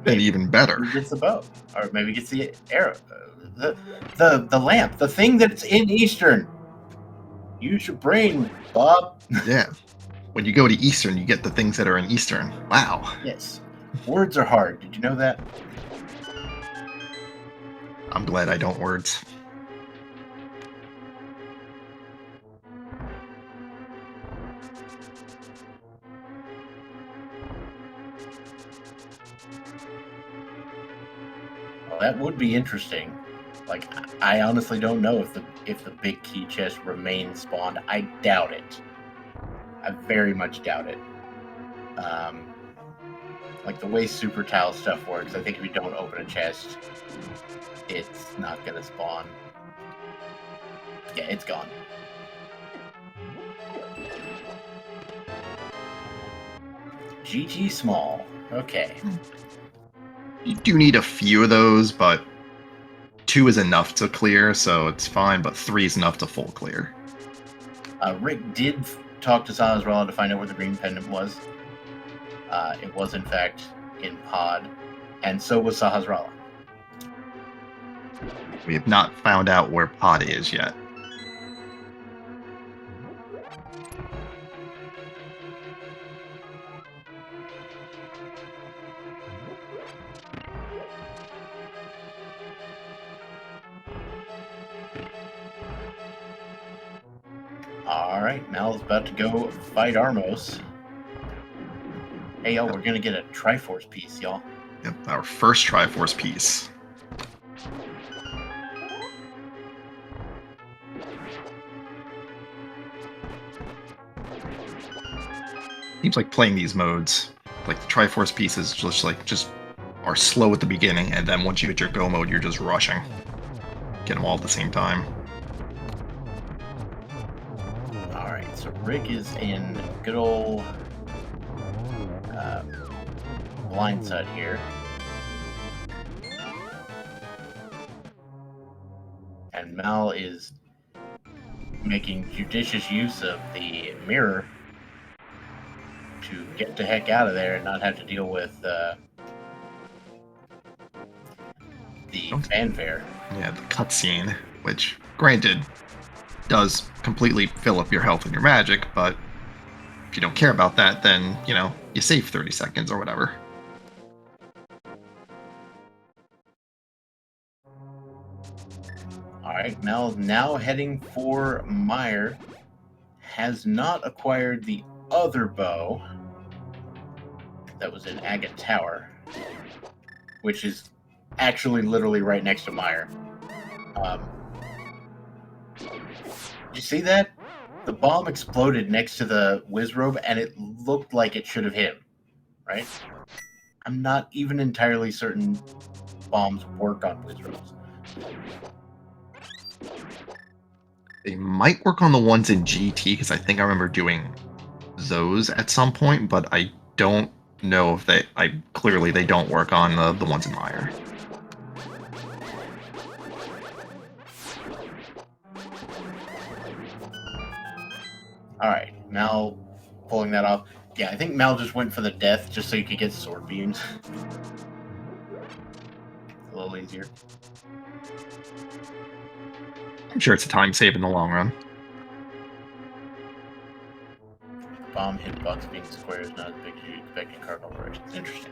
then even better. He gets the bow, or maybe gets the arrow, the lamp, the thing that's in Eastern. Use your brain, Bob. Yeah. When you go to Eastern, you get the things that are in Eastern. Wow. Yes. Words are hard. Did you know that? I'm glad I don't words. Well, that would be interesting. Like, I honestly don't know if the big key chest remains spawned. I doubt it. I very much doubt it. Like the way Super Tile stuff works, I think if you don't open a chest, it's not gonna spawn. Yeah, it's gone. GT small. Okay. You do need a few of those, but 2 is enough to clear, so it's fine, but 3 is enough to full clear. Rick did talk to Sahasrara to find out where the green pendant was. It was, in fact, in Pod, and so was Sahasrara. We have not found out where Pod is yet. Alright, Mal's about to go fight Armos. Hey, yo, we're gonna get a Triforce piece, y'all. Yep, our first Triforce piece. Seems like playing these modes, like the Triforce pieces, just are slow at the beginning, and then once you hit your go mode, you're just rushing. Get them all at the same time. Alright, so Rick is in good old blindside here. And Mal is making judicious use of the mirror to get the heck out of there and not have to deal with the fanfare. Yeah, the cutscene, which, granted, does completely fill up your health and your magic, but if you don't care about that, then, you save 30 seconds or whatever. Alright, Mal now heading for Mire. Has not acquired the other bow that was in Agate Tower, which is actually literally right next to Mire. Did you see that? The bomb exploded next to the Wizrobe, and it looked like it should have hit him, right? I'm not even entirely certain bombs work on Wizards. They might work on the ones in GT, because I think I remember doing those at some point, but I don't know if clearly they don't work on the ones in Mire. Alright, Mal pulling that off. Yeah, I think Mal just went for the death just so he could get sword beams. A little easier. I'm sure it's a time save in the long run. Bomb hitbox being square is not as big as you expect in Cardinal Directions. Interesting.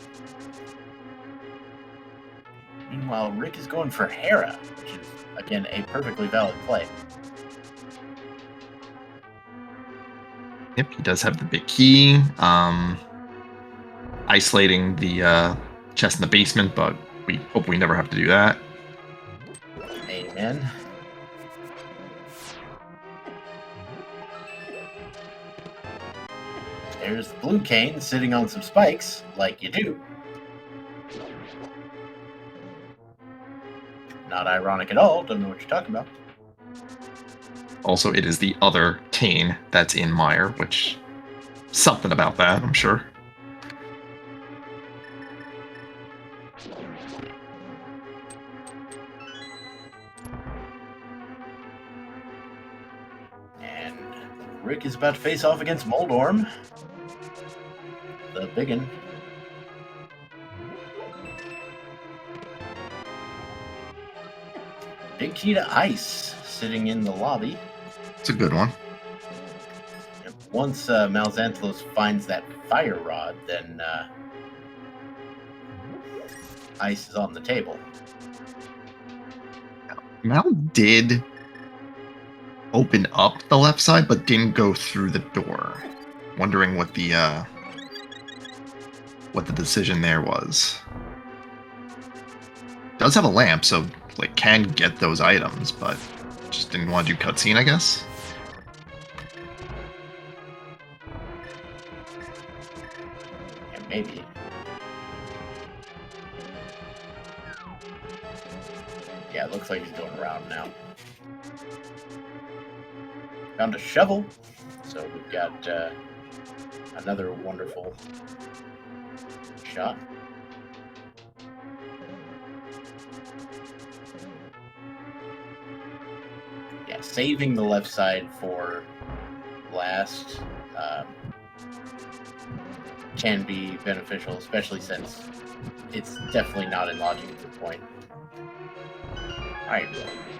Meanwhile, Rick is going for Hera, which is, again, a perfectly valid play. Yep, he does have the big key. Isolating the chest in the basement, but we hope we never have to do that. Amen. There's the blue cane sitting on some spikes, like you do. Not ironic at all, don't know what you're talking about. Also, it is the other cane that's in Mire, which something about that, I'm sure. And Rick is about to face off against Moldorm. The biggin. Big key to ice sitting in the lobby. It's a good one. Once Malxanthlos finds that fire rod, then ice is on the table. Mal did open up the left side, but didn't go through the door. Wondering what the decision there was. Does have a lamp, so like can get those items, but just didn't want to do cutscene, I guess. Yeah, maybe. Yeah, it looks like he's going around now. Found a shovel, so we've got another wonderful shot. Yeah, saving the left side for last can be beneficial, especially since it's definitely not enlarging to the point. Alright,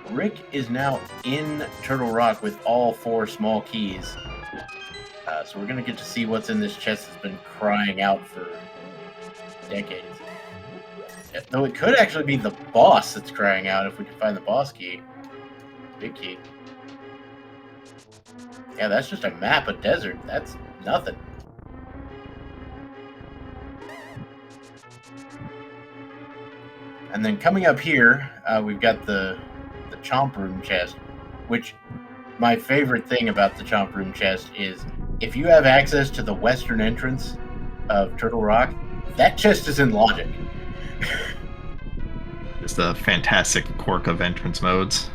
Rick is now in Turtle Rock with all 4 small keys. So we're going to get to see what's in this chest that's been crying out for decades. Though it could actually be the boss that's crying out if we can find the boss key. Big key. Yeah, that's just a map of desert. That's nothing. And then coming up here, we've got the Chomp Room chest, which my favorite thing about the Chomp Room chest is if you have access to the western entrance of Turtle Rock, that chest is in logic. It's the fantastic quirk of entrance modes.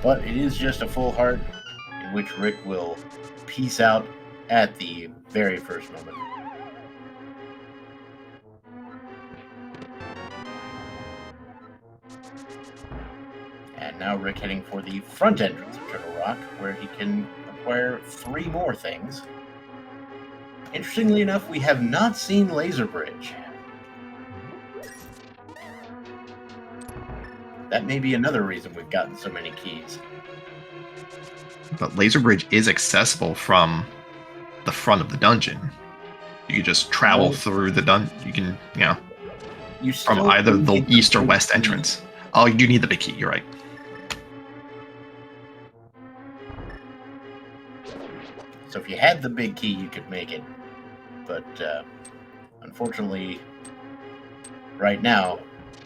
But it is just a full heart in which Rick will peace out at the very first moment. And now Rick heading for the front entrance of Turtle Rock, where he can acquire 3 more things. Interestingly enough, we have not seen Laser Bridge. That may be another reason we've gotten so many keys. But Laser Bridge is accessible from the front of the dungeon. You can just travel through the dungeon. You can, from either the east or west entrance. Oh, you do need the big key. You're right. So if you had the big key, you could make it. But unfortunately, right now,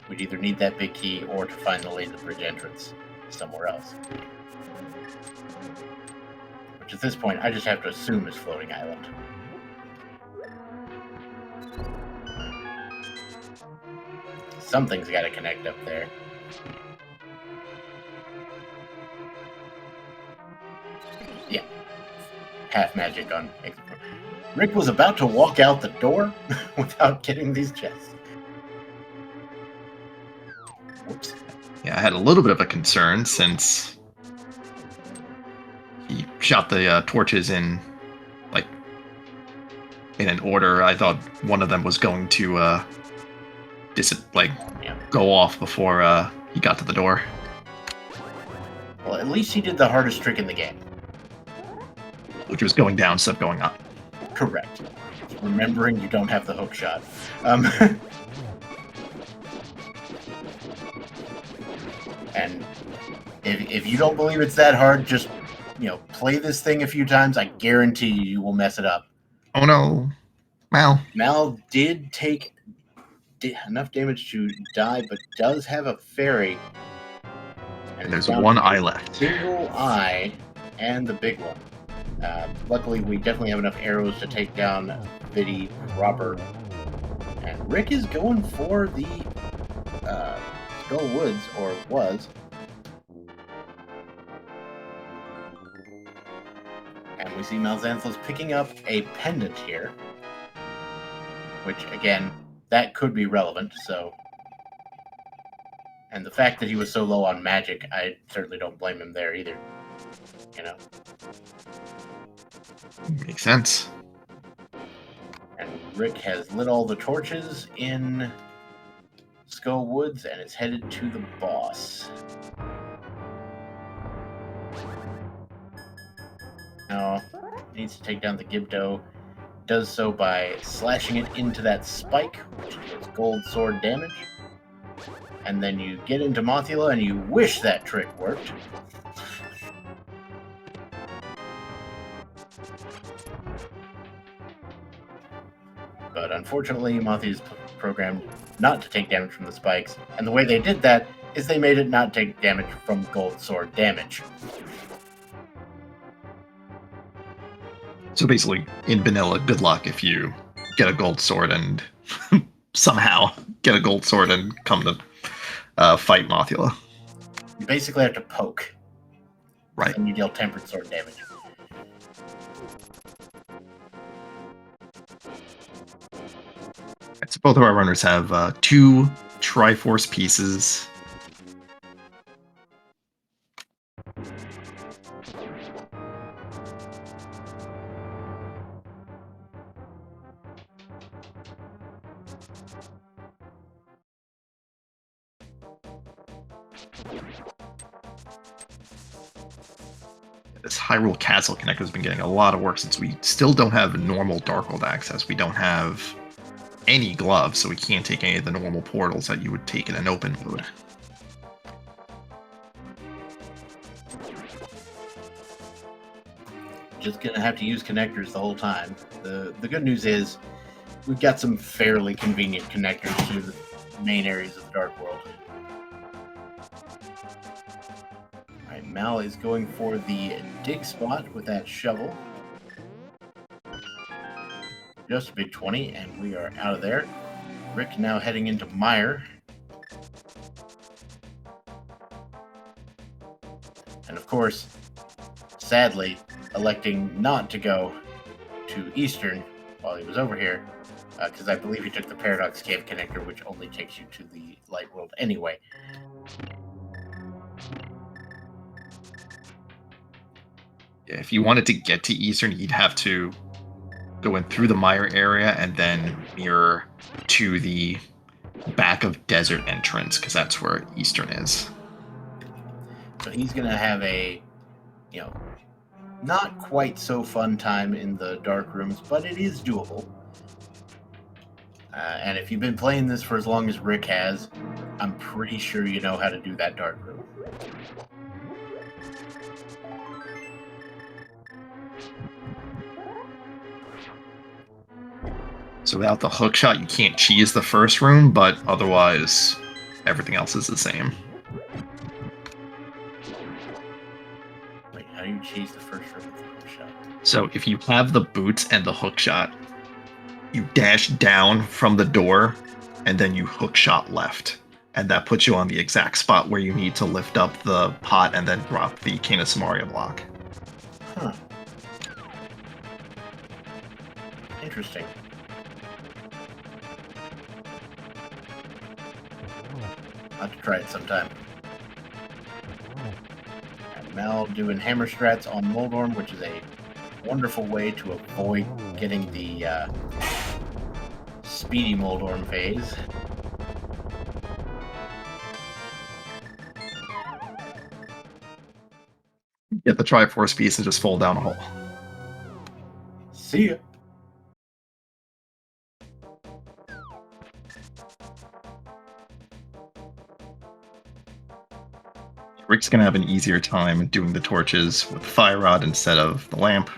we'd either need that big key or to find the Laser Bridge entrance somewhere else. which at this point I just have to assume is floating island. Something's got to connect up there. Yeah. Half magic on exit. Rick was about to walk out the door without getting these chests. Whoops. Yeah, I had a little bit of a concern since he shot the torches in an order. I thought one of them was going to go off before he got to the door. Well, at least he did the hardest trick in the game. Which was going down instead of going up. Correct. Remembering you don't have the hook shot. And if you don't believe it's that hard, just play this thing a few times. I guarantee you will mess it up. Oh no, Mal did take enough damage to die, but does have a fairy. And there's one eye left. Single eye and the big one. Luckily, we definitely have enough arrows to take down Biddy, Robert, and Rick is going for the Skull Woods, or was. And we see Malxanthus picking up a pendant here, which, again, that could be relevant, so... And the fact that he was so low on magic, I certainly don't blame him there either. Makes sense. And Rick has lit all the torches in Skull Woods and is headed to the boss. Now, needs to take down the Gibdo. Does so by slashing it into that spike, which is gold sword damage. And then you get into Mothula and you wish that trick worked. But unfortunately, Mothi is programmed not to take damage from the spikes, and the way they did that is they made it not take damage from gold sword damage. So basically, in vanilla, good luck if you get a gold sword and somehow get a gold sword and come to fight Mothula. You basically have to poke. Right. And you deal tempered sword damage. So both of our runners have 2 Triforce pieces. This Hyrule Castle connector has been getting a lot of work since we still don't have normal Darkworld access. We don't have any gloves, so we can't take any of the normal portals that you would take in an open mode. Just gonna have to use connectors the whole time. The good news is we've got some fairly convenient connectors to the main areas of the Dark World. Alright, Mal is going for the dig spot with that shovel. Just a big 20, and we are out of there. Rick now heading into Mire. And of course, sadly, electing not to go to Eastern while he was over here, because I believe he took the Paradox Cave connector, which only takes you to the Light World anyway. Yeah, if you wanted to get to Eastern, you'd have to go in through the Mire area and then mirror to the back of Desert entrance, because that's where Eastern is. So he's going to have a, not quite so fun time in the dark rooms, but it is doable. And if you've been playing this for as long as Rick has, I'm pretty sure you know how to do that dark room. So without the hook shot, you can't cheese the first room, but otherwise, everything else is the same. Wait, how do you you chase the first room with the hook shot? So if you have the boots and the hook shot, you dash down from the door, and then you hook shot left. And that puts you on the exact spot where you need to lift up the pot and then drop the Cane of Samaria block. Huh. Interesting. I'll have to try it sometime. And Mel doing hammer strats on Moldorm, which is a wonderful way to avoid getting the speedy Moldorm phase. Get the Triforce piece and just fall down a hole. See ya. Rick's gonna have an easier time doing the torches with the fire rod instead of the lamp.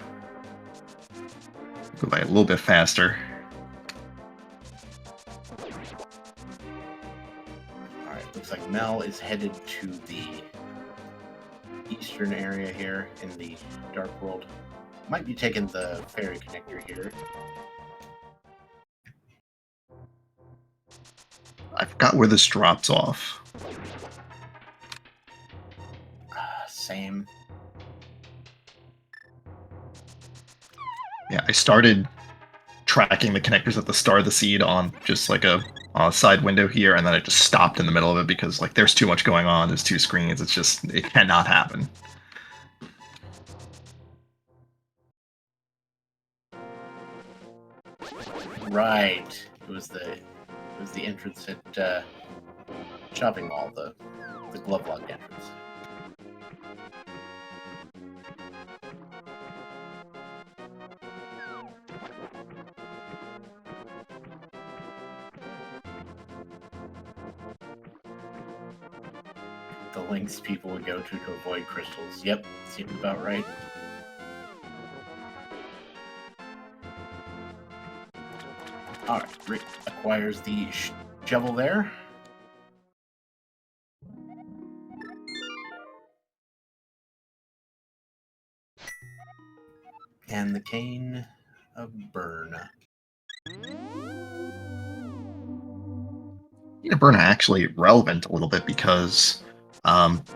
Go by a little bit faster. Alright, looks like Mel is headed to the eastern area here in the Dark World. Might be taking the ferry connector here. I forgot where this drops off. Same. Yeah, I started tracking the connectors at the start of the seed on just like a side window here, and then I just stopped in the middle of it because like there's too much going on. There's two screens. It's just, it cannot happen. Right. It was the entrance at shopping mall, the glove locked entrance. The lengths people would go to avoid crystals. Yep, seems about right. Alright, Rick acquires the shovel there. And the Cane of Burn. Burn actually relevant a little bit because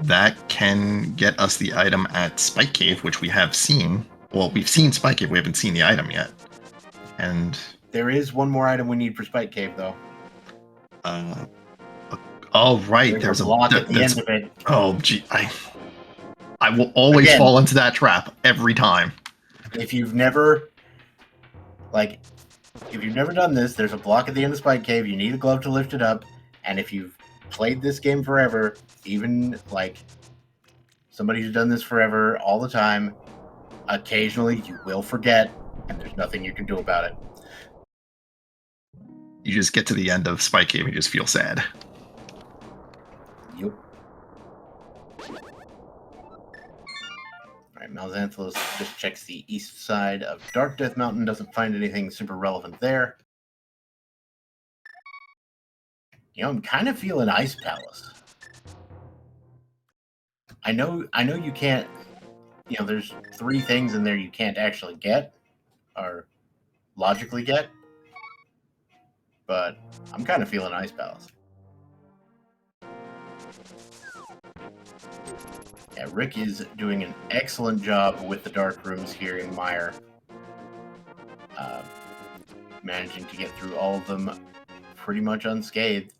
that can get us the item at Spike Cave, which we have seen. Well, we've seen Spike Cave, we haven't seen the item yet. And there is one more item we need for Spike Cave, though. Oh, right. There's a block at the end of it. Oh, gee. I will always fall into that trap every time. If you've never done this, there's a block at the end of Spike Cave. You need a glove to lift it up. And if you've played this game forever, even like somebody who's done this forever all the time, occasionally you will forget, and there's nothing you can do about it. You just get to the end of Spike Cave and you just feel sad. Yep. Alright, Malxanthilos just checks the east side of Dark Death Mountain, doesn't find anything super relevant there. You know, I'm kind of feeling Ice Palace. I know you can't, you know, there's 3 things in there you can't actually get, or logically get, but I'm kind of feeling Ice Palace. Yeah, Rick is doing an excellent job with the dark rooms here in Mire. Managing to get through all of them pretty much unscathed.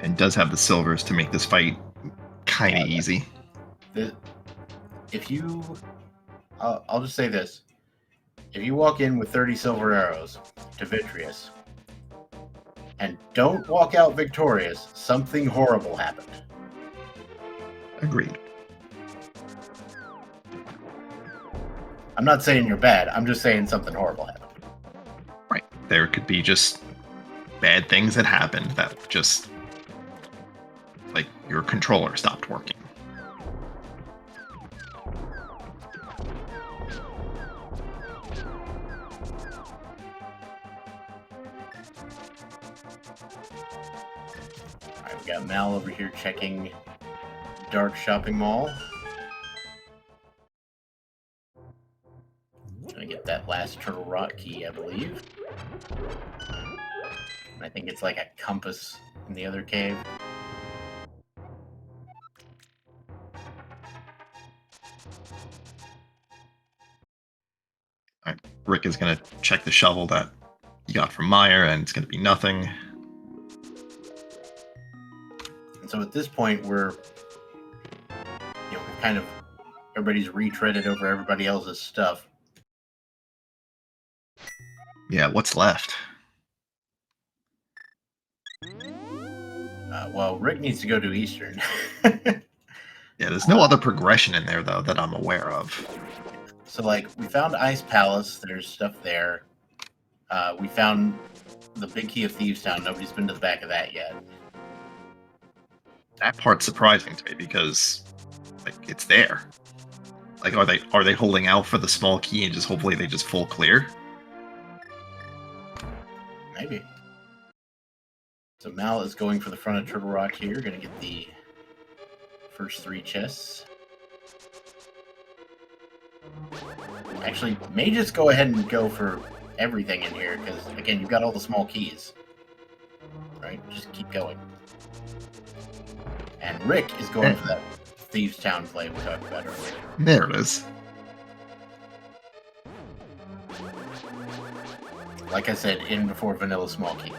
And does have the silvers to make this fight kind of easy. If you... I'll just say this. If you walk in with 30 silver arrows to Vitreous, and don't walk out victorious, something horrible happened. Agreed. I'm not saying you're bad, I'm just saying something horrible happened. Right. There could be just bad things that happened that just, like, your controller stopped working. Alright, we got Mal over here checking dark shopping mall. Gonna get that last Turtle Rock key, I believe. And I think it's like a compass in the other cave. Alright, Rick is going to check the shovel that he got from Meyer, and it's going to be nothing. And so at this point, we're, kind of, everybody's retreaded over everybody else's stuff. Yeah, what's left? Well, Rick needs to go to Eastern. Yeah, there's no other progression in there, though, that I'm aware of. So, like, we found Ice Palace. There's stuff there. We found the Big Key of Thieves Town. Nobody's been to the back of that yet. That part's surprising to me because, like, it's there. Like, are they holding out for the small key and just hopefully they just full clear? Maybe. So Mal is going for the front of Turtle Rock here. Going to get the first 3 chests. Actually, may just go ahead and go for everything in here because, again, you've got all the small keys. Right? Just keep going. And Rick is going for that Thieves Town play we talked about earlier. There it is. Like I said, in before vanilla small key.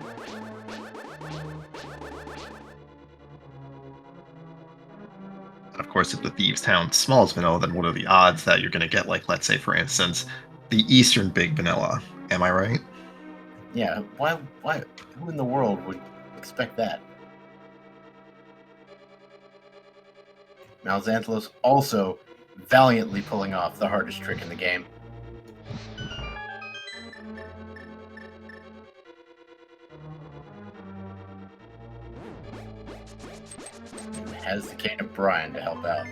Of course, if the Thieves Town small is vanilla, then what are the odds that you're going to get, like, let's say, for instance, the Eastern Big Vanilla? Am I right? Yeah, why, who in the world would expect that? Malxantlos also valiantly pulling off the hardest trick in the game. Has the Cane of Brian to help out.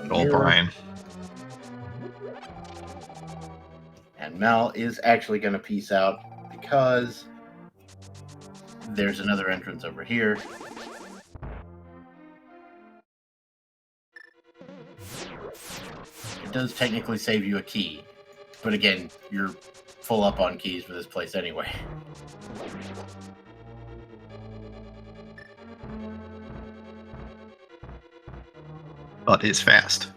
Old Brian. And Mal is actually going to peace out because there's another entrance over here. It does technically save you a key, but again, you're full up on keys for this place anyway. But is fast.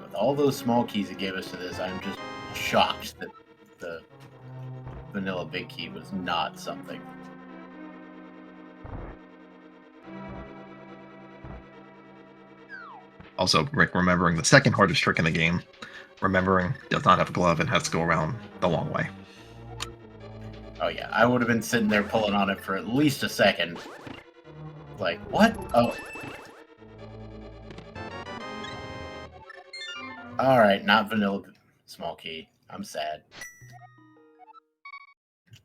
With all those small keys it gave us to this, I'm just shocked that the vanilla big key was not something. Also, Rick remembering the second hardest trick in the game, remembering does not have a glove and has to go around the long way. Oh yeah, I would have been sitting there pulling on it for at least a second. Like, what? Oh. Alright, not vanilla small key. I'm sad.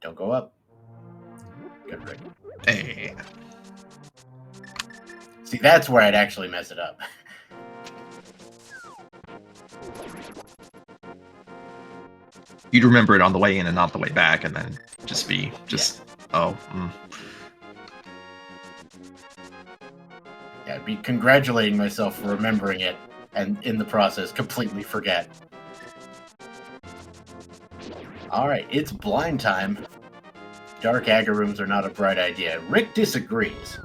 Don't go up. Good Rick. Hey. See, that's where I'd actually mess it up. You'd remember it on the way in and not the way back, and then just be, oh. Yeah, I'd be congratulating myself for remembering it, and in the process, completely forget. Alright, it's blind time. Dark agar rooms are not a bright idea. Rick disagrees.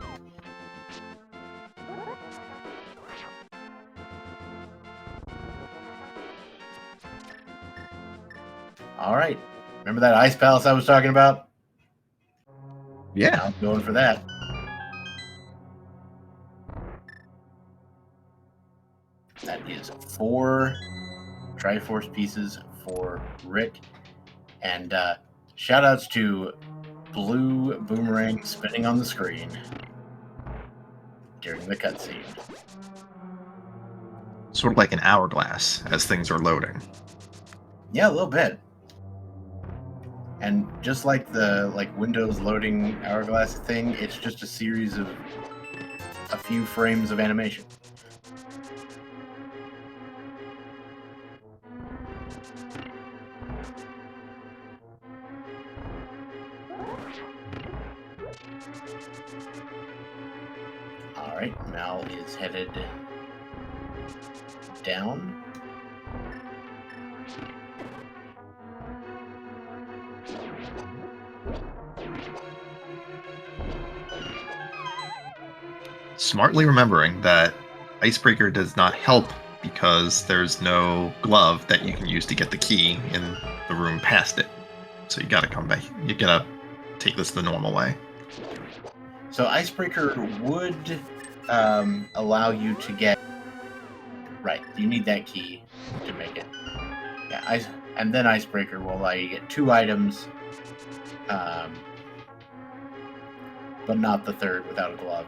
Alright, remember that ice palace I was talking about? Yeah. I'm going for that. That is 4 Triforce pieces for Rick. And shoutouts to Blue Boomerang spinning on the screen during the cutscene. Sort of like an hourglass as things are loading. Yeah, a little bit. And just like the Windows loading hourglass thing, it's just a series of a few frames of animation. All right, Mal is headed down. Smartly remembering that Icebreaker does not help because there's no glove that you can use to get the key in the room past it. So you gotta come back. You gotta take this the normal way. So Icebreaker would allow you to get... Right, you need that key to make it. Yeah, and then Icebreaker will allow you to get 2 items, but not the third without a glove.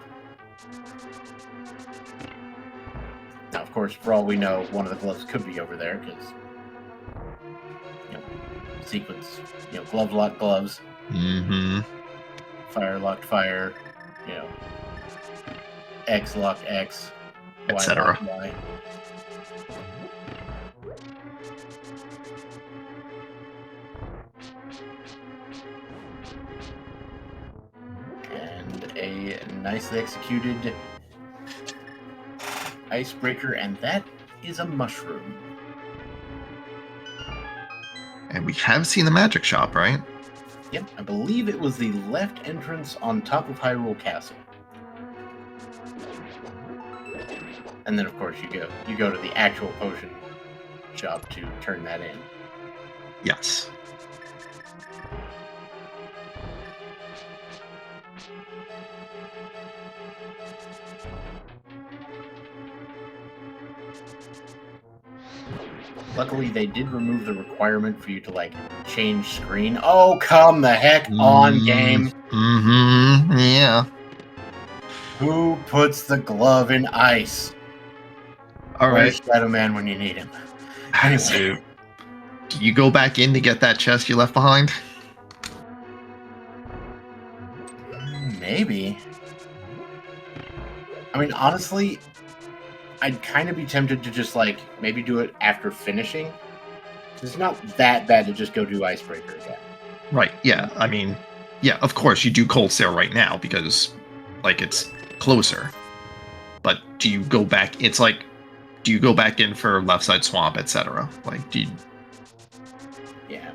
Now, of course, for all we know, one of the gloves could be over there because, sequence, glove locked gloves. Mm-hmm. Fire locked fire, X locked X, etc. Y. And a nicely executed Icebreaker, and that is a mushroom. And we have seen the magic shop, right? Yep, I believe it was the left entrance on top of Hyrule Castle. And then, of course, you go to the actual potion shop to turn that in. Yes. Luckily, they did remove the requirement for you to, change screen. Oh, come the heck on, game! Mm-hmm. Yeah. Who puts the glove in ice? All right. Where's Shadow Man when you need him? Anyway. So, do you go back in to get that chest you left behind? Maybe. I mean, honestly, I'd kind of be tempted to just, maybe do it after finishing. It's not that bad to just go do Icebreaker again. Right, yeah. I mean, yeah, of course, you do Cold Stare right now because, it's closer. But do you go back... It's do you go back in for Left Side Swamp, etc.? Do you... Yeah.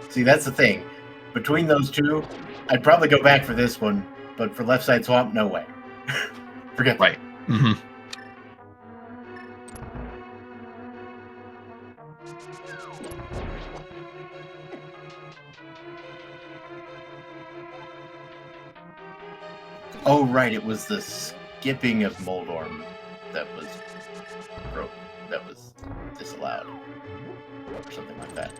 See, that's the thing. Between those two, I'd probably go back for this one, but for Left Side Swamp, no way. Forget that. Right. Mm-hmm. Oh, right, it was the skipping of Moldorm that was broken, that was disallowed, or something like that.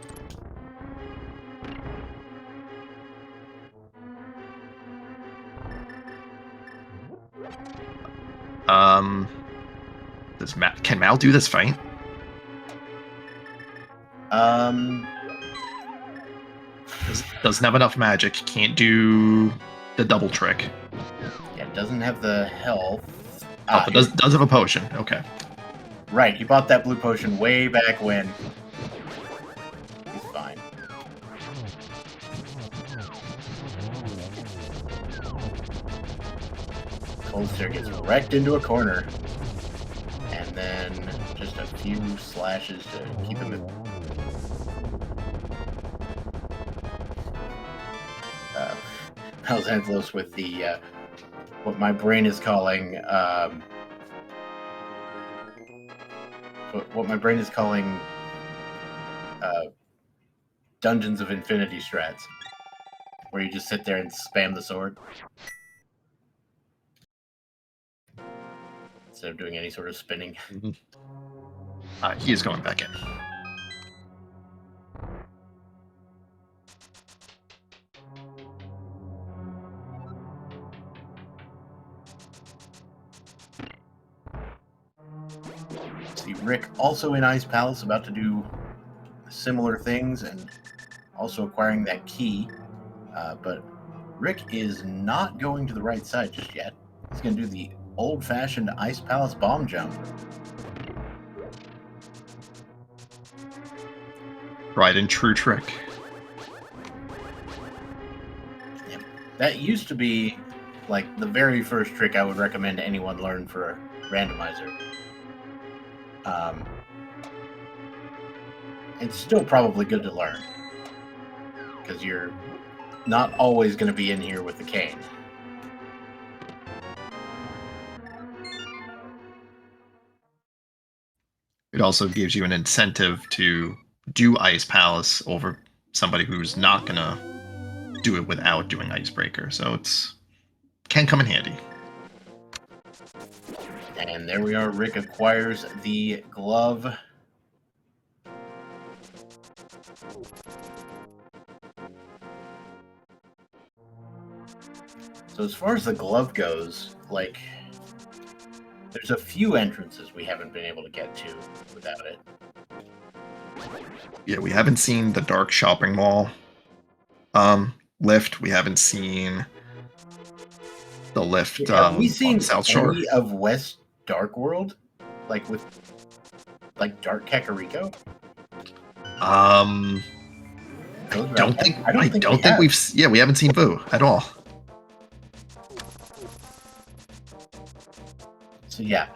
Can Mal do this fight? Doesn't have enough magic. Can't do the double trick. Yeah, it doesn't have the health. But does have a potion. Okay. Right, he bought that blue potion way back when. He's fine. Cold Stare gets wrecked into a corner. And then just a few slashes to keep him in. Alzanthlos with the, what my brain is calling, Dungeons of Infinity strats, where you just sit there and spam the sword instead of doing any sort of spinning. Mm-hmm. He is going back in. See Rick also in Ice Palace, about to do similar things and also acquiring that key. But Rick is not going to the right side just yet. He's going to do the old-fashioned Ice Palace bomb jump. Tried and true trick. Yep. That used to be like the very first trick I would recommend anyone learn for a randomizer. It's still probably good to learn because you're not always going to be in here with the cane. It also gives you an incentive to do Ice Palace over somebody who's not gonna do it without doing Icebreaker. So it's can come in handy. And there we are. Rick acquires the glove. So as far as the glove goes, like, there's a few entrances we haven't been able to get to without it. Yeah, we haven't seen the Dark Shopping Mall lift. We haven't seen the lift Have we seen on South Shore. any of West Dark World? Like with Dark Kakariko? I don't think we've. Yeah, we haven't seen Boo at all. So yeah,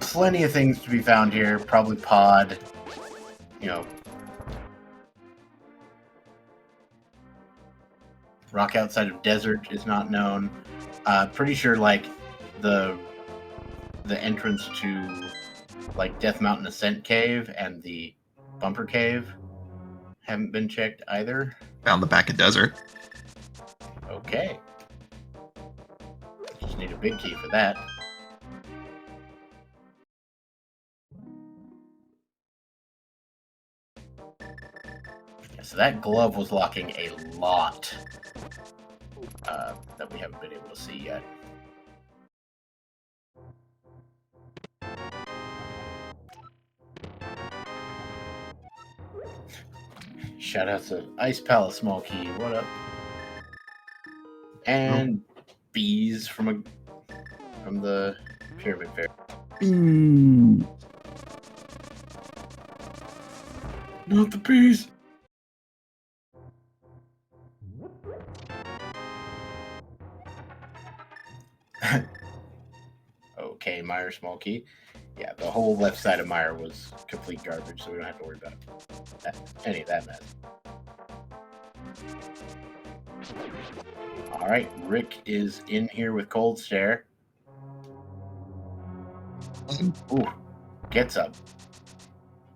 plenty of things to be found here. Probably Pod, you know, rock outside of desert is not known. Pretty sure like the entrance to like Death Mountain Ascent Cave and the Bumper Cave haven't been checked either. Found the back of desert. Okay. Just need a big key for that. So that glove was locking a lot that we haven't been able to see yet. Shout out to Ice Palace Small Key. What up? And bees from the Pyramid Fair. Not the bees. Okay, Meyer Small Key. Yeah, the whole left side of Meyer was complete garbage, so we don't have to worry about any of that mess. All right, Rick is in here with Cold Stare. Ooh, gets up.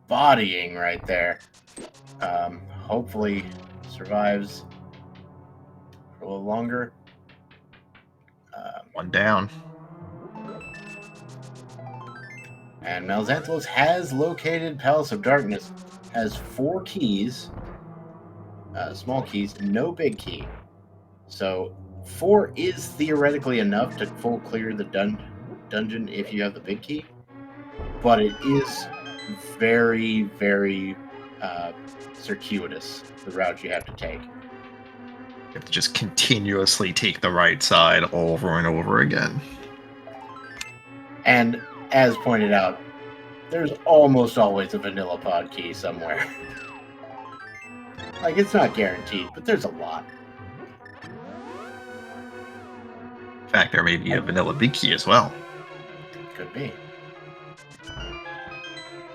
Bodying right there. Hopefully survives for a little longer. One down. And Malxanthilos has located Palace of Darkness. Has 4 keys. Small keys, no big key. So 4 is theoretically enough to full clear the dungeon if you have the big key. But it is very, very circuitous, the route you have to take. You have to just continuously take the right side over and over again. And as pointed out, there's almost always a vanilla pod key somewhere. Like, it's not guaranteed, but there's a lot. In fact, there may be a vanilla big key as well. Could be.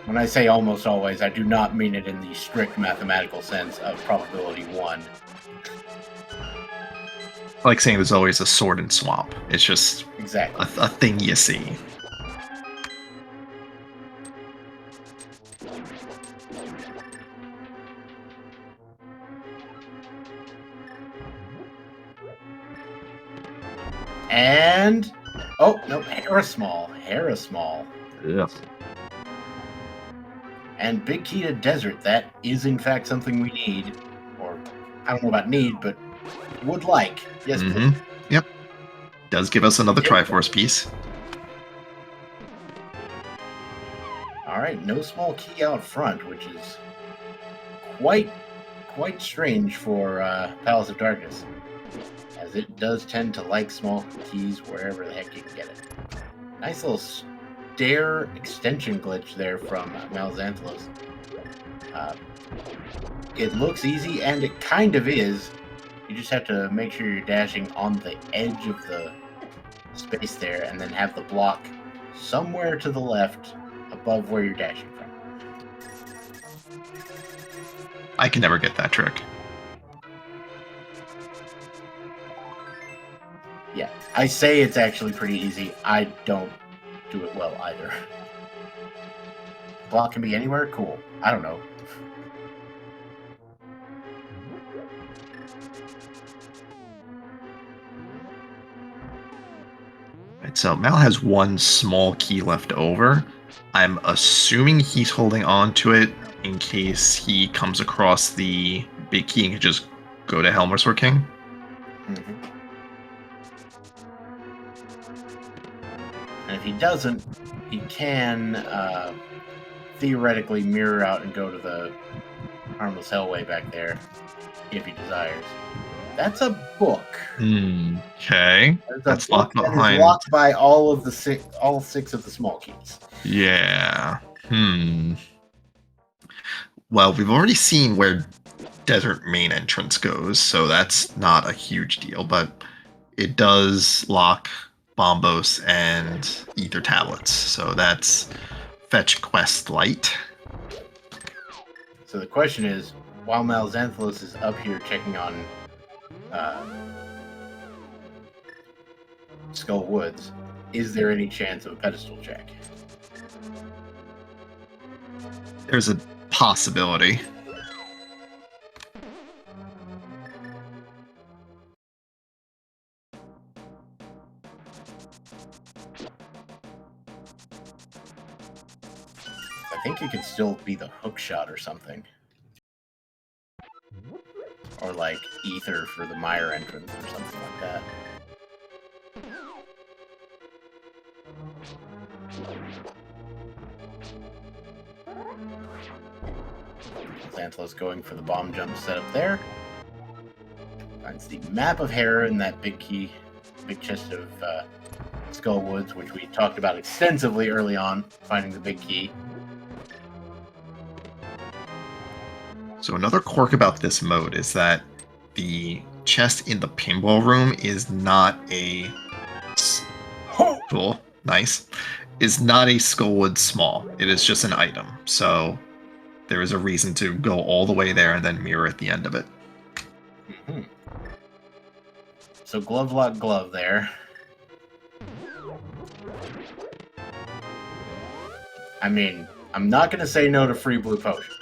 When I say almost always, I do not mean it in the strict mathematical sense of probability 1. I like saying there's always a sword and swap. It's just exactly a thing you see. And oh no, Harrismall. Yeah. And big key to desert. That is in fact something we need, or I don't know about need, but would like. Yes, please. Yep. Does give us another Triforce piece. All right, no small key out front, which is quite strange for Palace of Darkness, as it does tend to like small keys wherever the heck you can get it. Nice little stair extension glitch there from Malxantlos. It looks easy, and it kind of is. You just have to make sure you're dashing on the edge of the space there, and then have the block somewhere to the left above where you're dashing from. I can never get that trick. Yeah, I say it's actually pretty easy. I don't do it well either. Block can be anywhere? Cool. I don't know. Right, so Mal has one small key left over. I'm assuming he's holding on to it in case he comes across the big key and can just go to Helmer's King. Mm-hmm. And if he doesn't, he can theoretically mirror out and go to the Harmless Hellway back there if he desires. That's a book. Okay. That's locked that behind. Is locked by all six of the small keys. Yeah. Well, we've already seen where Desert main entrance goes, so that's not a huge deal, but it does lock Bombos and Ether Tablets, so that's Fetch Quest Light. So the question is, while Malxantlos is up here checking on Skull Woods, is there any chance of a pedestal check? There's a possibility. I think it can still be the hook shot or something. Or like Ether for the Mire entrance or something like that. Xantlos going for the bomb jump setup there. Finds the map of Hera in that big chest of Skull Woods, which we talked about extensively early on, finding the big key. So another quirk about this mode is that the chest in the pinball room is not a cool, nice. Is not a Skullwood small. It is just an item. So there is a reason to go all the way there and then mirror at the end of it. Mm-hmm. So glove lock glove there. I mean, I'm not going to say no to free blue potion.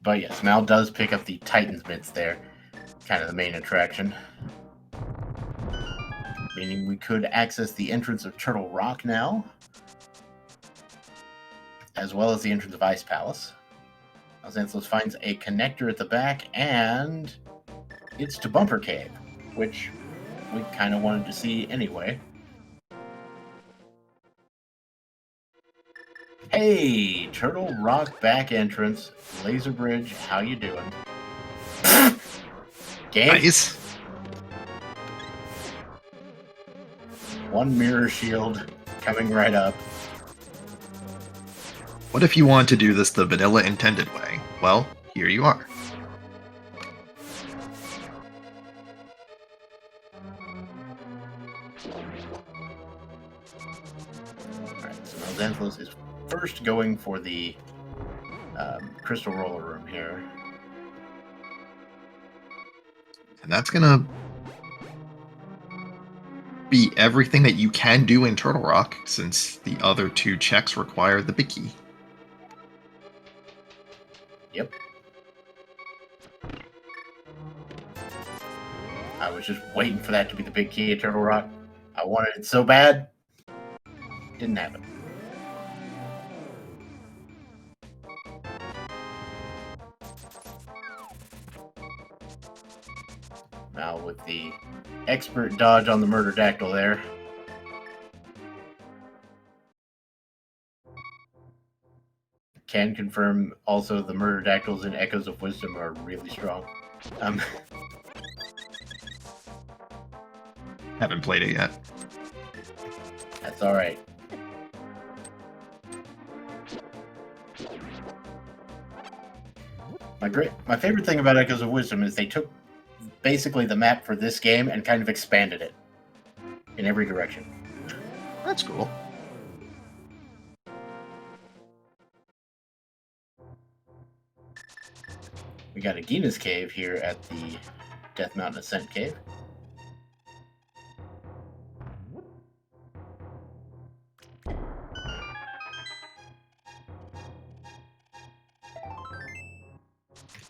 But yes, Mal does pick up the Titan's Mitts there. Kind of the main attraction. Meaning we could access the entrance of Turtle Rock now. As well as the entrance of Ice Palace. Xantlos finds a connector at the back, and it's to Bumper Cave, which we kind of wanted to see anyway. Hey, Turtle Rock back entrance, Laser Bridge, how you doing? Game. Nice. One mirror shield coming right up. What if you want to do this the vanilla intended way? Well, here you are. Alright, so Xantlos is first going for the Crystal Roller Room here. And that's gonna be everything that you can do in Turtle Rock, since the other two checks require the big key. Yep. I was just waiting for that to be the big key at Turtle Rock. I wanted it so bad. Didn't happen. Now with the expert dodge on the Murder Dactyl there. can confirm also the Murderdactyls and Echoes of Wisdom are really strong. Haven't played it yet. That's all right. My favorite thing about Echoes of Wisdom is they took basically the map for this game and kind of expanded it in every direction. That's cool. We got a Gina's Cave here at the Death Mountain Ascent Cave.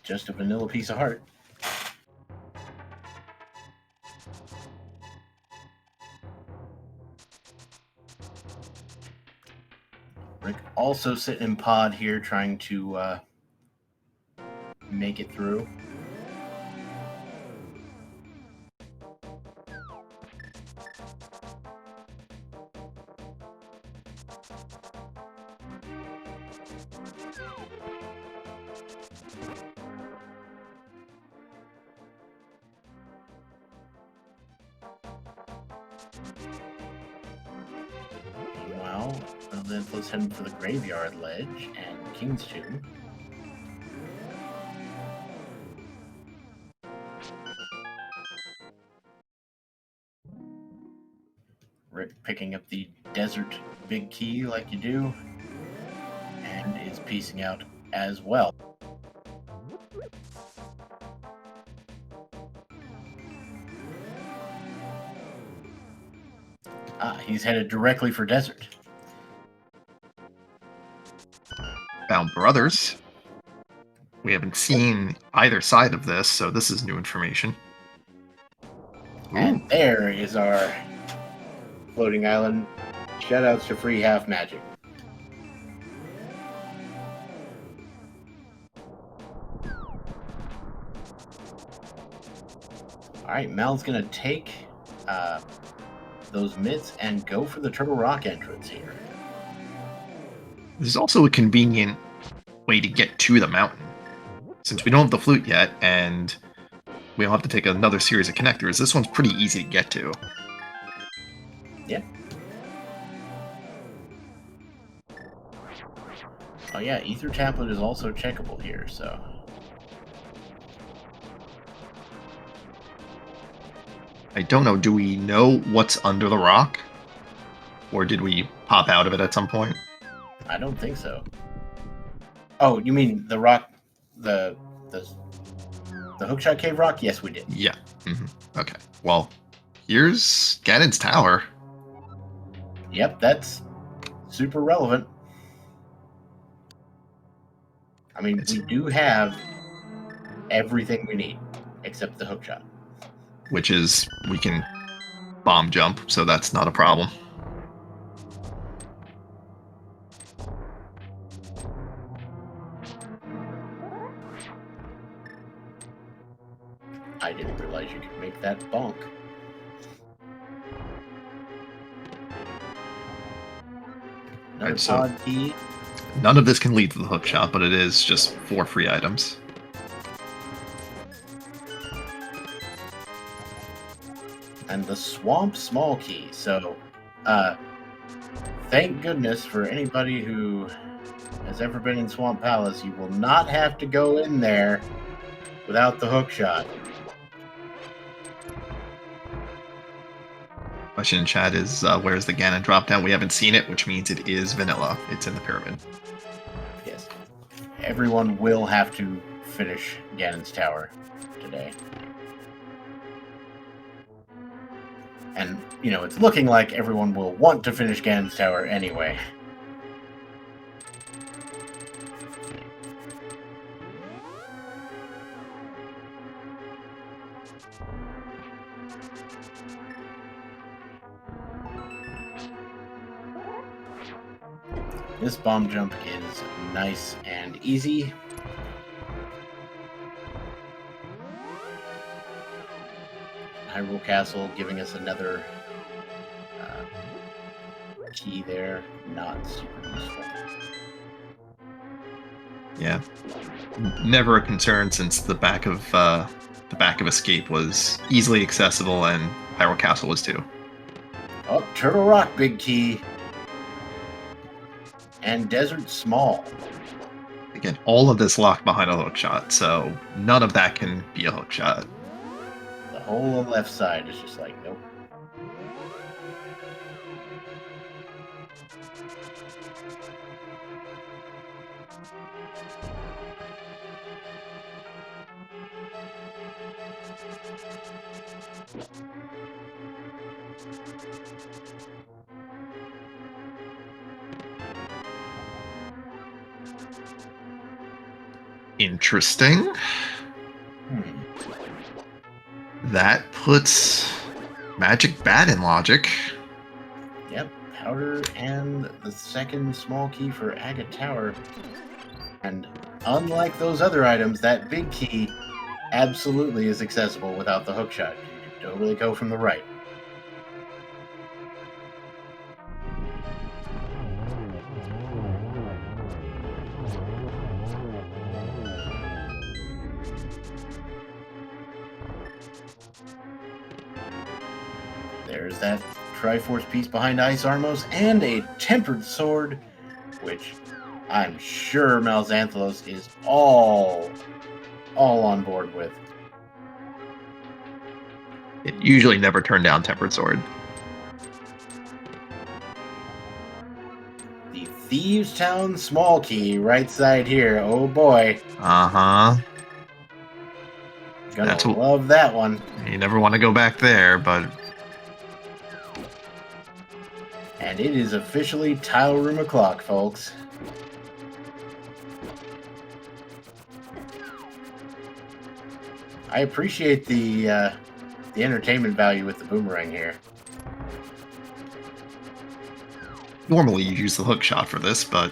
Just a vanilla piece of heart. Rick also sitting in pod here trying to make it through. Meanwhile, let's head for the Graveyard Ledge and King's Tomb. Rick picking up the Desert Big Key like you do, and is piecing out as well. He's headed directly for Desert. Found brothers. We haven't seen either side of this, so this is new information. And there is our floating island. Shoutouts to Free Half Magic. Alright, Mal's gonna take those mitts and go for the Turtle Rock entrance here. There's also a convenient way to get to the mountain. Since we don't have the flute yet, and we'll have to take another series of connectors, this one's pretty easy to get to. Yeah. Oh yeah, Ether Tablet is also checkable here, so... I don't know, do we know what's under the rock? Or did we pop out of it at some point? I don't think so. Oh, you mean the rock, the Hookshot Cave rock? Yes, we did. Yeah. Mm-hmm. Okay. Well, here's Ganon's Tower. Yep, that's super relevant. I mean, we do have everything we need, except the hookshot. Which is, we can bomb jump, so that's not a problem. I didn't realize you could make that bonk. Another Right, so pod key. none of this can lead to the hookshot, but it is just 4 free items. And the Swamp Small Key. So, thank goodness for anybody who has ever been in Swamp Palace, you will not have to go in there without the hookshot. Question in chat is, where's the Ganon drop down? We haven't seen it, which means it is vanilla. It's in the pyramid. Yes. Everyone will have to finish Ganon's Tower today. And, you know, it's looking like everyone will want to finish Ganon's Tower anyway. This bomb jump is nice and easy. Hyrule Castle giving us another key there. Not super useful. Yeah. Never a concern since the back of escape was easily accessible and Pyro Castle was too. Oh, Turtle Rock, big key. And Desert Small. Again, all of this locked behind a hook shot, so none of that can be a hook shot. The whole left side is just like, nope. Interesting. That puts Magic Bat in logic. Yep, Powder and the second small key for Agate Tower. And unlike those other items, that big key absolutely is accessible without the hook shot. You can totally go from the right. There's that Triforce piece behind Ice Armos and a Tempered Sword, which I'm sure Malxanthilos is all on board with. It usually never turned down Tempered Sword. The Thieves Town small key, right side here. Oh boy. Uh-huh. Gonna love that one. You never want to go back there, but... And it is officially Tile Room o'clock, folks. I appreciate the entertainment value with the boomerang here. Normally you use the hook shot for this, but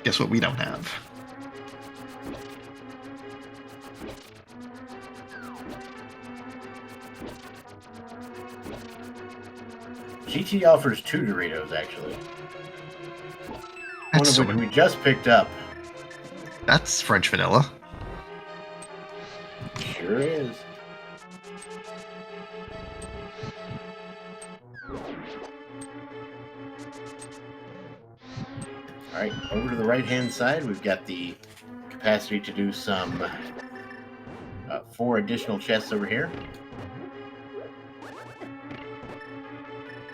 guess what we don't have? GT offers 2 Doritos, actually. That's one of which we just picked up. That's French vanilla. Sure is. Alright, over to the right-hand side, we've got the capacity to do some 4 additional chests over here.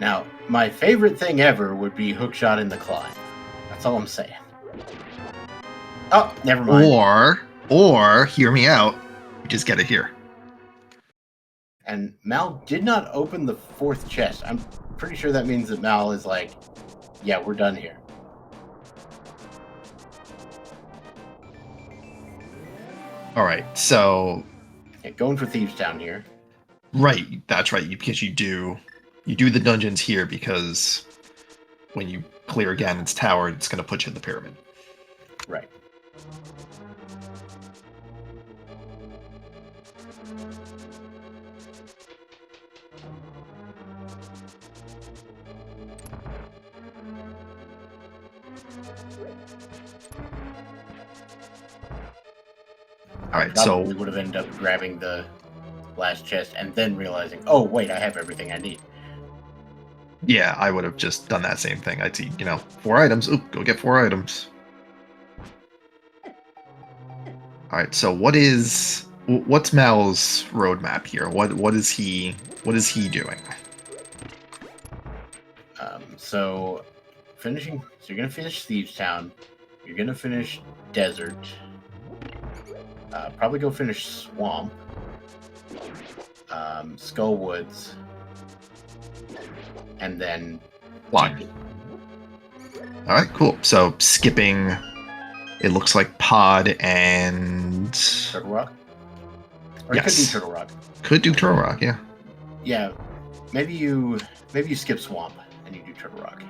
Now, my favorite thing ever would be hookshot in the climb. That's all I'm saying. Oh, never mind. Or, hear me out, you just get it here. And Mal did not open the 4th chest. I'm pretty sure that means that Mal is like, yeah, we're done here. Alright, so... Yeah, going for Thieves Town here. Right, that's right, because you do the dungeons here because when you clear Ganon's tower, it's going to put you in the pyramid. Right. Alright, so... we would have ended up grabbing the last chest and then realizing, oh, wait, I have everything I need. Yeah, I would have just done that same thing. I'd see, 4 items. Oop, go get 4 items. Alright, so what's Mal's roadmap here? What is he doing? So you're gonna finish Thieves Town, you're gonna finish Desert, probably go finish Swamp, Skull Woods, and then Block. Alright, cool. So skipping, it looks like Pod and... Turtle Rock? Or yes. It could do Turtle Rock. Could do Turtle Rock, yeah. Yeah, maybe you skip Swamp and you do Turtle Rock.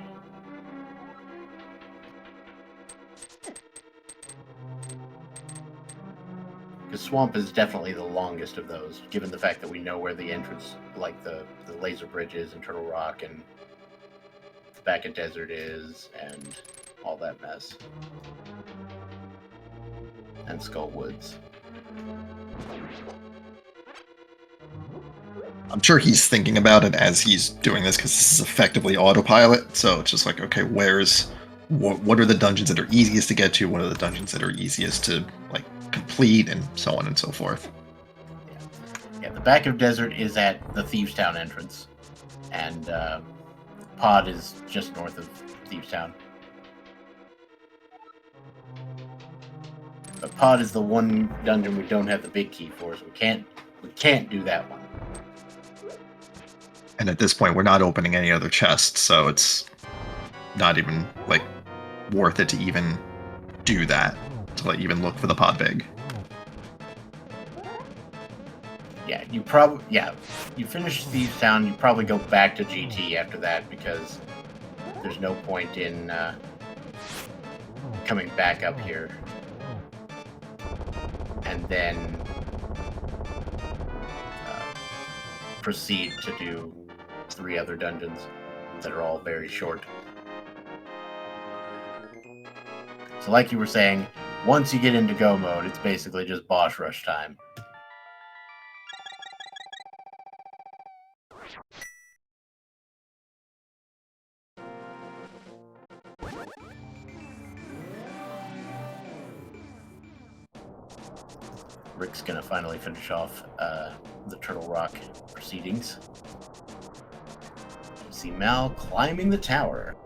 Because Swamp is definitely the longest of those, given the fact that we know where the entrance, like the laser bridge is in Turtle Rock and the back of Desert is, and all that mess. and Skull Woods. I'm sure he's thinking about it as he's doing this because this is effectively autopilot. So it's just like, okay, what are the dungeons that are easiest to get to? What are the dungeons that are easiest to like complete, and so on and so forth. Yeah, the back of Desert is at the Thieves Town entrance, and Pod is just north of Thieves Town. But Pod is the one dungeon we don't have the big key for, so we can't do that one. And at this point, we're not opening any other chests, so it's not even like worth it to even do that, to like, even look for the Pod big. Yeah, you finish Thieves Town, you probably go back to GT after that, because there's no point in coming back up here. And then proceed to do 3 other dungeons that are all very short. So like you were saying, once you get into go mode, it's basically just boss rush time. Rick's gonna finally finish off the Turtle Rock proceedings. You see Mal climbing the tower.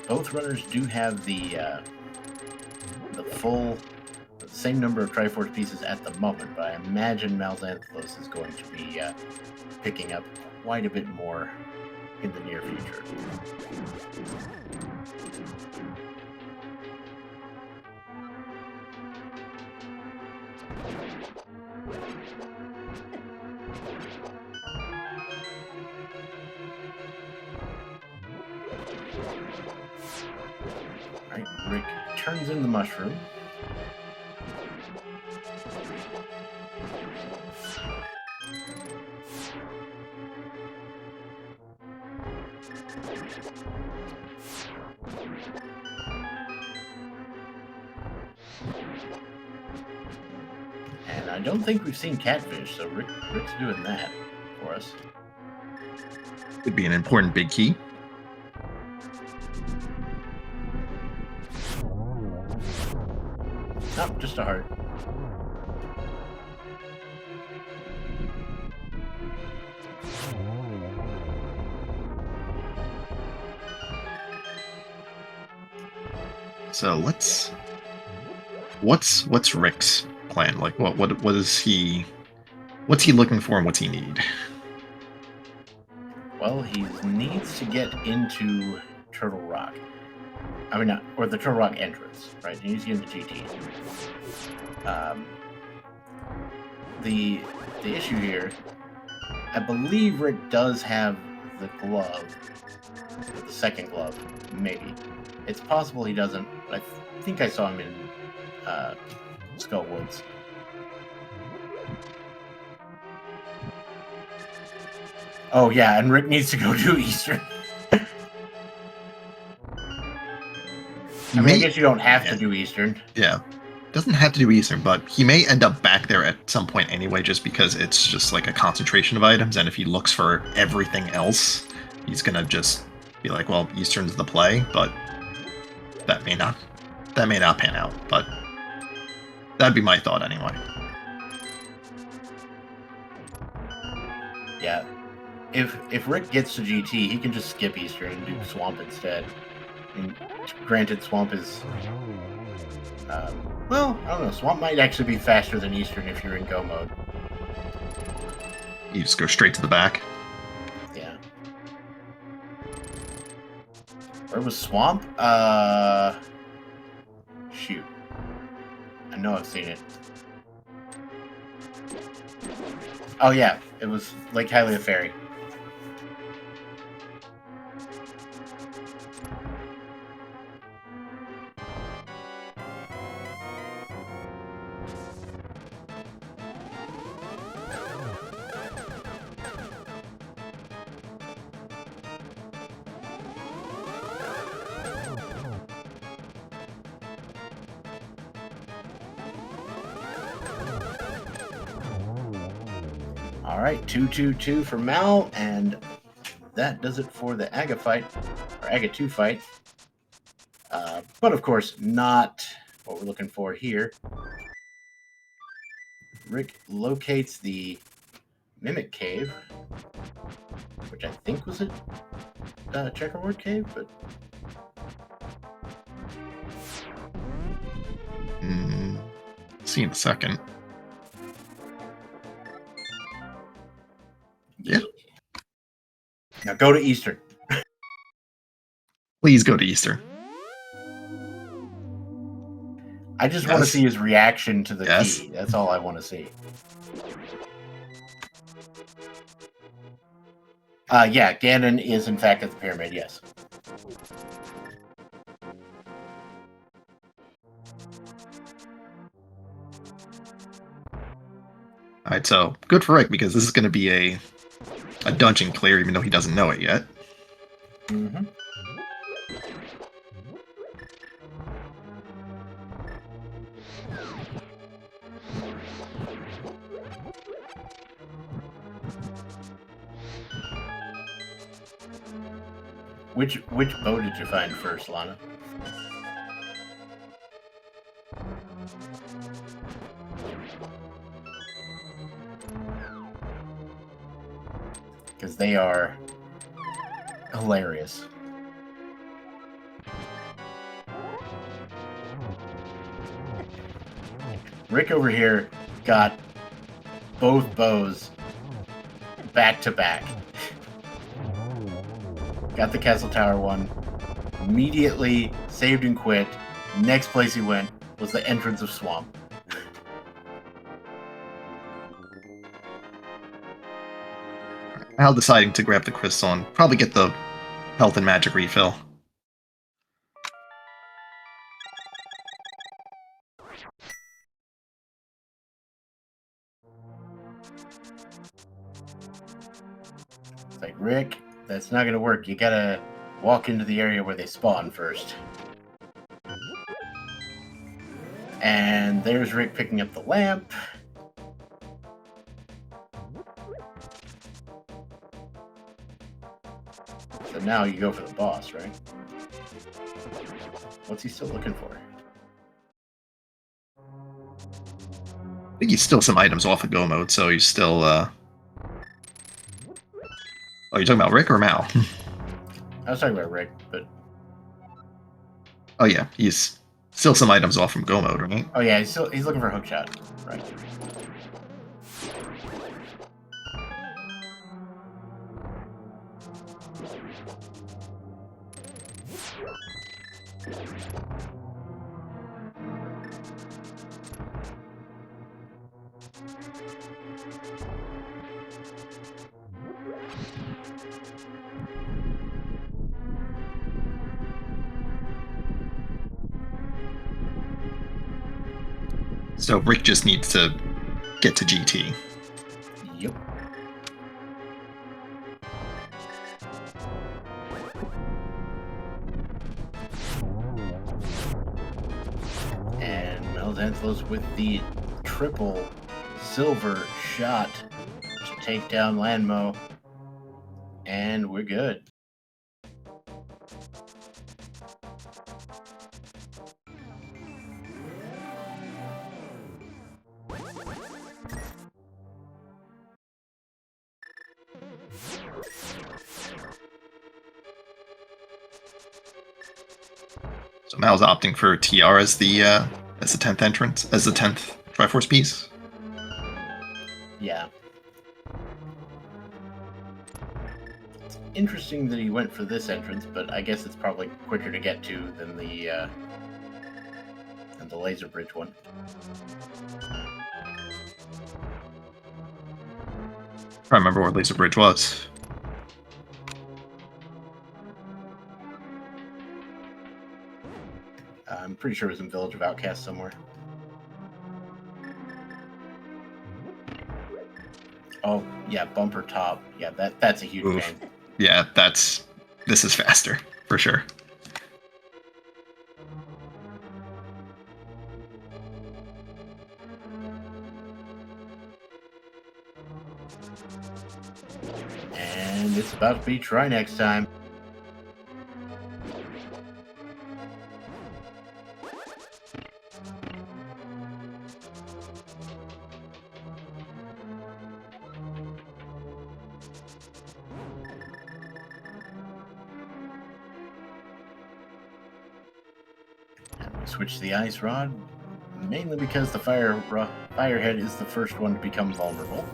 Both runners do have the same number of Triforce pieces at the moment, but I imagine Malxanthos is going to be picking up quite a bit more in the near future. Alright, Rick turns in the mushroom. And I don't think we've seen Catfish, so Rick's doing that for us. Could be an important big key. Nope, just a heart. So what's Rick's plan? Like what is he, what's he looking for and what's he need? Well, he needs to get into Turtle Rock. I mean, not, or the Turtle Rock entrance, right? He needs to get into GT. The issue here, I believe Rick does have the glove, or the second glove, maybe. It's possible he doesn't, but I think I saw him in Skull Woods. Oh yeah, and Rick needs to go do Eastern. I mean, I guess you don't have to do Eastern. Yeah. Doesn't have to do Eastern, but he may end up back there at some point anyway, just because it's just like a concentration of items, and if he looks for everything else, he's gonna just be like, well, Eastern's the play, but that may not pan out, but that'd be my thought anyway. Yeah. If Rick gets to GT, he can just skip Eastern and do Swamp instead. And granted, Swamp is... well, I don't know. Swamp might actually be faster than Eastern if you're in go mode. You just go straight to the back. Yeah. Where was Swamp? Shoot. I know I've seen it. Oh yeah, it was Lake Hylia Ferry. All right, 2-2-2 for Mal, and that does it for the Aga fight, or Aga 2 fight. But of course, not what we're looking for here. Rick locates the Mimic Cave, which I think was a checkerboard cave, but... See in a second. Yeah. Now go to Eastern. Please go to Easter. I just want to see his reaction to the Yes. key. That's all I want to see. Yeah, Ganon is in fact at the pyramid, yes. Alright, so good for Rick, because this is going to be a dungeon clear, even though he doesn't know it yet. Mm-hmm. Which bow did you find first, Lana? Because they are hilarious. Rick over here got both bows back to back. Got the Castle Tower one, immediately saved and quit. Next place he went was the entrance of Swamp. Al deciding to grab the crystal and probably get the health and magic refill. It's like, Rick, that's not going to work. You gotta walk into the area where they spawn first. And there's Rick picking up the lamp. So now you go for the boss, right? What's he still looking for? I think he's still some items off of Go mode, so he's still, Oh, you're talking about Rick or Mal? I was talking about Rick, but... Oh yeah, he's still some items off from Go mode, right? Oh yeah, he's looking for a hookshot, right? So Rick just needs to get to GT. Yep. And Melzanthlos with the triple silver shot to take down Landmo. And we're good. So Mal's opting for TR as the 10th entrance, as the 10th Triforce piece. Yeah. interesting that he went for this entrance, but I guess it's probably quicker to get to than the laser bridge one. I remember where Laser Bridge was. I'm pretty sure it was in Village of Outcasts somewhere. Oh, yeah, bumper top. Yeah, that's a huge Oof. pain. Yeah, this is faster, for sure. And it's about to be try next time. And we switch to the ice rod, mainly because the firehead is the first one to become vulnerable.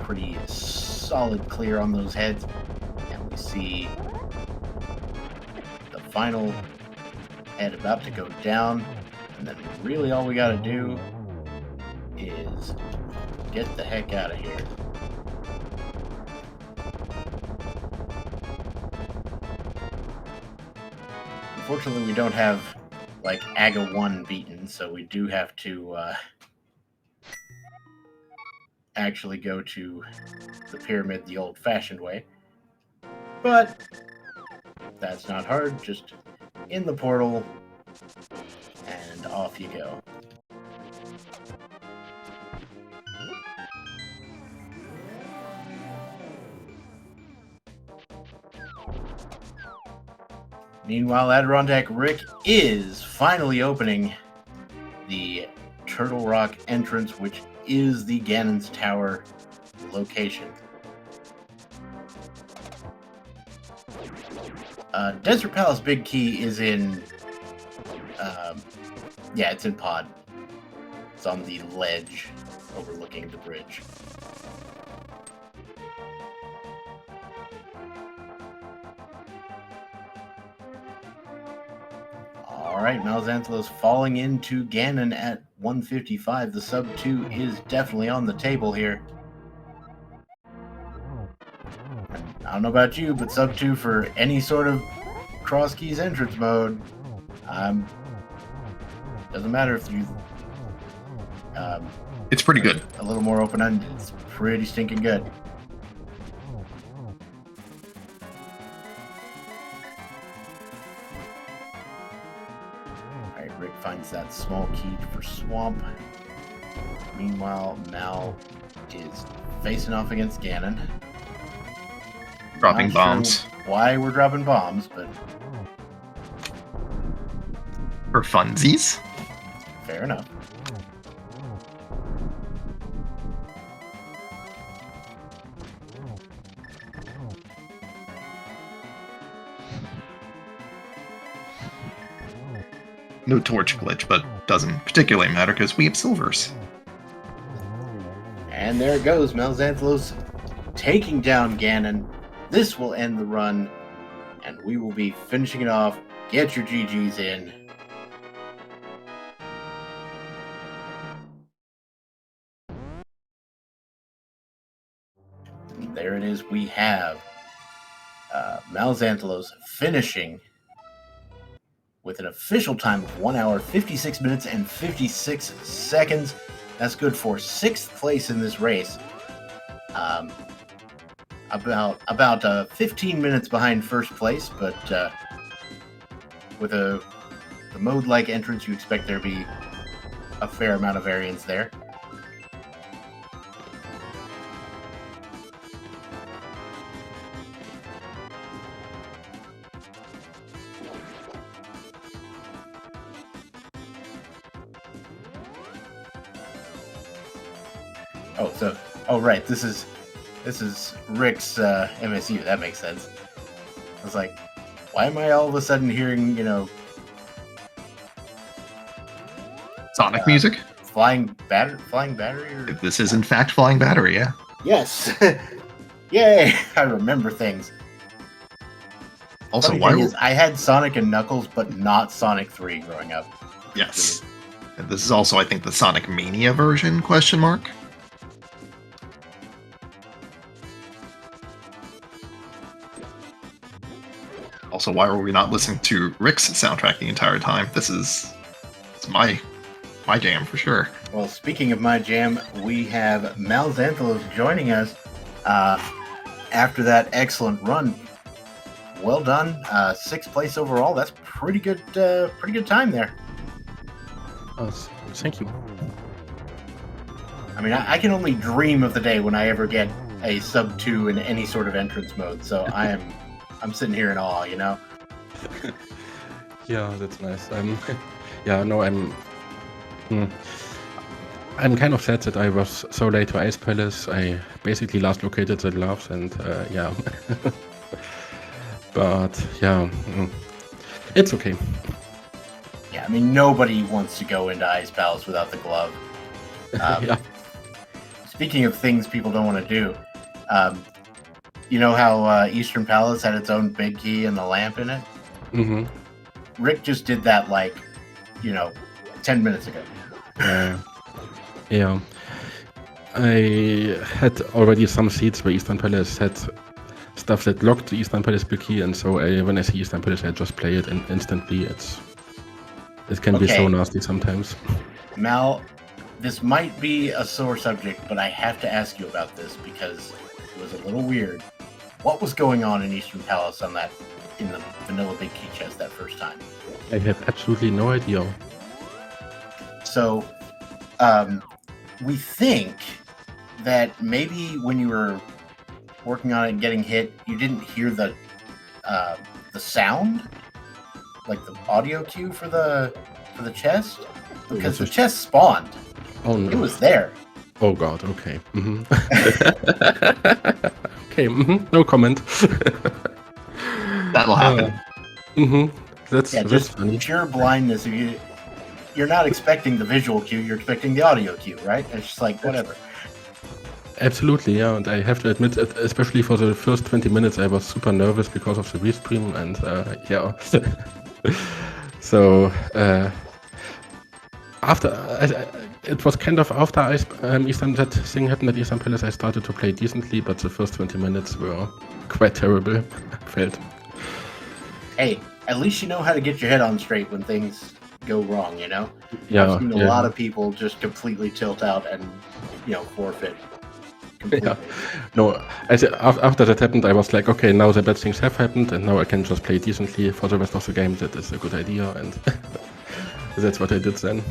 Pretty solid clear on those heads, and we see the final head about to go down, and then really all we gotta do is get the heck out of here. Unfortunately, we don't have like AGA 1 beaten, so we do have to actually go to the pyramid the old-fashioned way. But that's not hard, just in the portal, and off you go. Meanwhile, Adirondack Rick is finally opening the Turtle Rock entrance, which is the Ganon's Tower location. Desert Palace Big Key is in, yeah, it's in Pod. It's on the ledge overlooking the bridge. Alright, Malzanthelos falling into Ganon at 155. The sub 2 is definitely on the table here. I don't know about you, but sub 2 for any sort of cross keys entrance mode, doesn't matter if you it's pretty good. A little more open-ended. It's pretty stinking good. Alright, Rick finds that small key for Swamp. Meanwhile, Mal is facing off against Ganon. Dropping Not bombs. Sure why we're dropping bombs, but For funsies? fair enough. No torch glitch, but doesn't particularly matter because we have silvers. And there it goes, Malzanthelos taking down Ganon. This will end the run, and we will be finishing it off. Get your GGs in. And there it is. We have Malzanthelos finishing with an official time of 1 hour, 56 minutes, and 56 seconds. That's good for 6th place in this race. About 15 minutes behind first place, but with the mode-like entrance, you expect there to be a fair amount of variance there. Oh right, this is Rick's MSU. That makes sense. I was like, Why am I all of a sudden hearing, Sonic music? flying battery? Or... This is in fact Flying Battery, yeah. Yes. Yay! I remember things. Also, Funny why thing is, I had Sonic and Knuckles, but not Sonic 3 growing up. Yes. And this is also, I think, the Sonic Mania version, question mark? Also, why were we not listening to Rick's soundtrack the entire time? It's my jam for sure. Well, speaking of my jam, we have Mal Xanthalos joining us after that excellent run. Well done, 6th place overall. That's pretty good time there. Oh, thank you. I mean, I can only dream of the day when I ever get a sub 2 in any sort of entrance mode. So I'm sitting here in awe, Yeah, that's nice. I'm kind of sad that I was so late to Ice Palace. I basically last located the gloves, and yeah. But yeah, it's okay. Yeah, I mean, nobody wants to go into Ice Palace without the glove. Yeah. Speaking of things people don't want to do, you know how Eastern Palace had its own big key and the lamp in it? Mm-hmm. Rick just did that 10 minutes ago. Yeah. I had already some seats where Eastern Palace had stuff that locked the Eastern Palace big key, and so when I see Eastern Palace, I just play it instantly. It can be so nasty sometimes. Mal, this might be a sore subject, but I have to ask you about this because it was a little weird. What was going on in Eastern Palace in the vanilla big key chest that first time? I have absolutely no idea. So, we think that maybe when you were working on it and getting hit, you didn't hear the sound, like the audio cue for the chest, because the chest spawned. Oh no! It was there. Oh god. Okay. Mm-hmm. Okay. Mm-hmm. No comment. That'll happen. Mm-hmm. That's just funny. Pure blindness. You're not expecting the visual cue, you're expecting the audio cue, right? It's just like whatever. Absolutely, yeah. And I have to admit, especially for the first 20 minutes, I was super nervous because of the restream, and yeah. So after it was kind of after that thing happened at Eastern Palace, I started to play decently, but the first 20 minutes were quite terrible. I felt. Hey, at least you know how to get your head on straight when things go wrong, Yeah. I've seen a lot of people just completely tilt out and, forfeit. Completely. Yeah. No, after that happened, I was like, okay, now the bad things have happened, and now I can just play decently for the rest of the game. That is a good idea, and that's what I did then.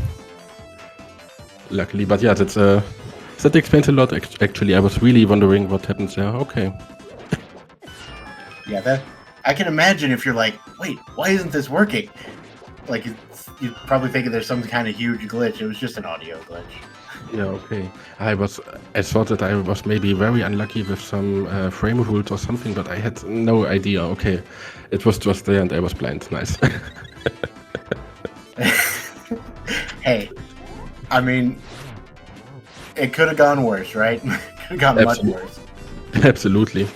Luckily, but yeah, that explains a lot. Actually, I was really wondering what happened there. Okay. Yeah, I can imagine if you're like, wait, why isn't this working? Like, you're probably thinking there's some kind of huge glitch. It was just an audio glitch. Yeah, okay. I thought that I was maybe very unlucky with some frame rules or something, but I had no idea. Okay, it was just there and I was blind. Nice. Hey, I mean, it could have gone worse, right? Could have gone much worse. Absolutely.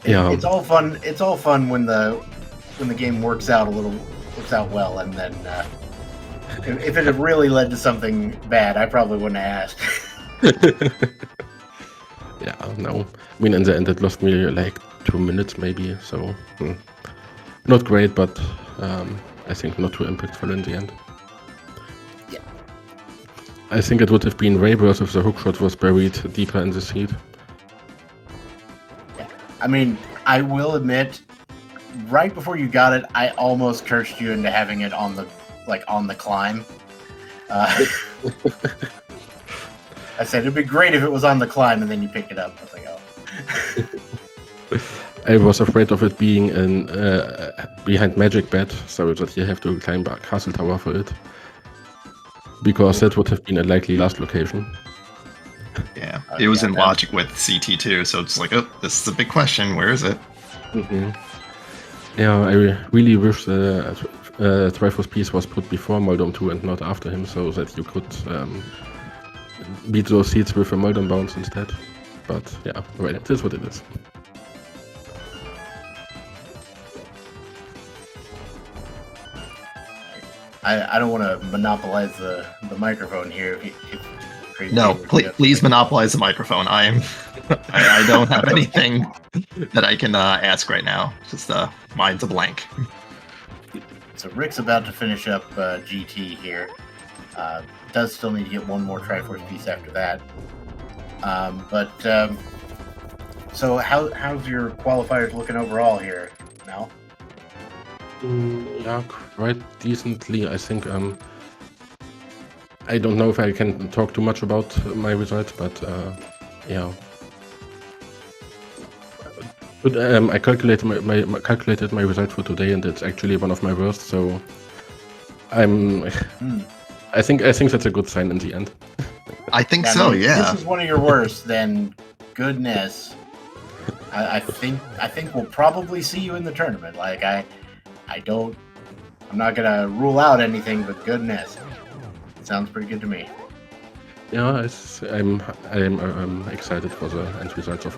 Yeah. It's all fun. It's all fun when the game works out well, and then if it had really led to something bad, I probably wouldn't have asked. Yeah, no. I mean, in the end, it lost me like 2 minutes, maybe. So, not great, but I think not too impactful in the end. Yeah. I think it would have been way worse if the hookshot was buried deeper in the seed. Yeah. I mean, I will admit, right before you got it, I almost cursed you into having it on the climb. I said it'd be great if it was on the climb, and then you pick it up. I was like, oh. I was afraid of it being in behind Magic Bed, so that you have to climb back Castle Tower for it. Because that would have been a likely last location. Yeah, it was in logic with CT2, so it's like, oh, this is a big question. Where is it? Mm-hmm. Yeah, I really wish the Triforce piece was put before Moldom 2 and not after him, so that you could beat those seeds with a Moldom bounce instead. But yeah, well, it is what it is. I don't want to monopolize the microphone here. No, please monopolize the microphone. I don't have anything that I can ask right now. Just mine's a blank. So Rick's about to finish up GT here. Does still need to get one more Triforce piece after that. So how's your qualifiers looking overall here, Mel? Yeah, quite decently. I think I don't know if I can talk too much about my results, but yeah. But I calculated my result for today, and it's actually one of my worst. So I'm. I think that's a good sign in the end. I think so. If yeah. this is one of your worst, then goodness. I think we'll probably see you in the tournament. Like I'm not gonna rule out anything, but goodness, it sounds pretty good to me. Yeah, I'm excited for the end results of.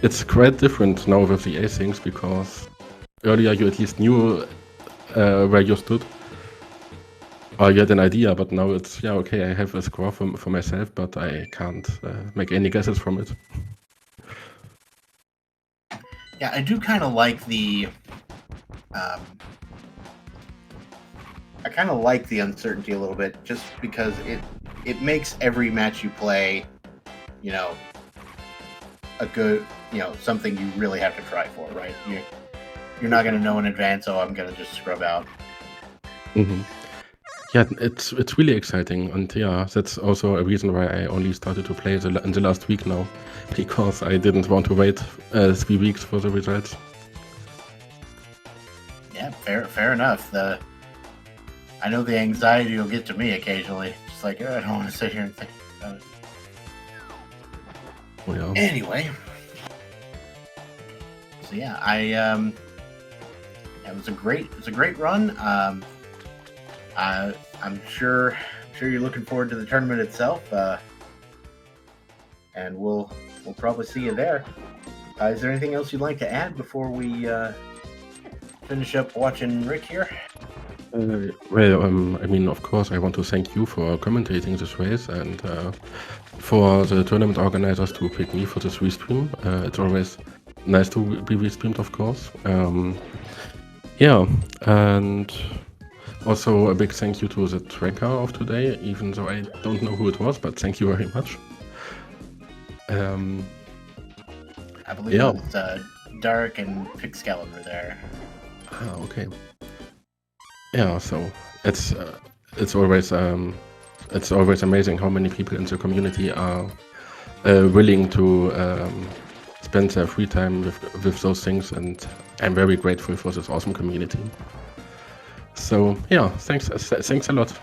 It's quite different now with the asyncs because earlier you at least knew where you stood, or you had an idea, but now it's okay. I have a score for myself, but I can't make any guesses from it. Yeah, I do kind of like the. I kind of like the uncertainty a little bit, just because it makes every match you play, a good, something you really have to try for, right? You're not going to know in advance. Oh, I'm going to just scrub out. Mm-hmm. Yeah, it's really exciting, and yeah, that's also a reason why I only started to play in the last week now, because I didn't want to wait 3 weeks for the results. Yeah, fair enough. I know the anxiety will get to me occasionally. Just like, I don't want to sit here and think about it. Well, anyway, so yeah, it was a great run. I'm sure you're looking forward to the tournament itself, and we'll probably see you there. Is there anything else you'd like to add before we finish up watching Rick here? Well, I mean, of course, I want to thank you for commentating this race and for the tournament organizers to pick me for this restream. It's always nice to be restreamed, of course. Yeah, and also a big thank you to the tracker of today, even though I don't know who it was, but thank you very much. I believe it was Dark and Pixcalibur there. Ah, okay. Yeah, so it's always amazing how many people in the community are willing to spend their free time with those things, and I'm very grateful for this awesome community. So yeah, thanks a lot.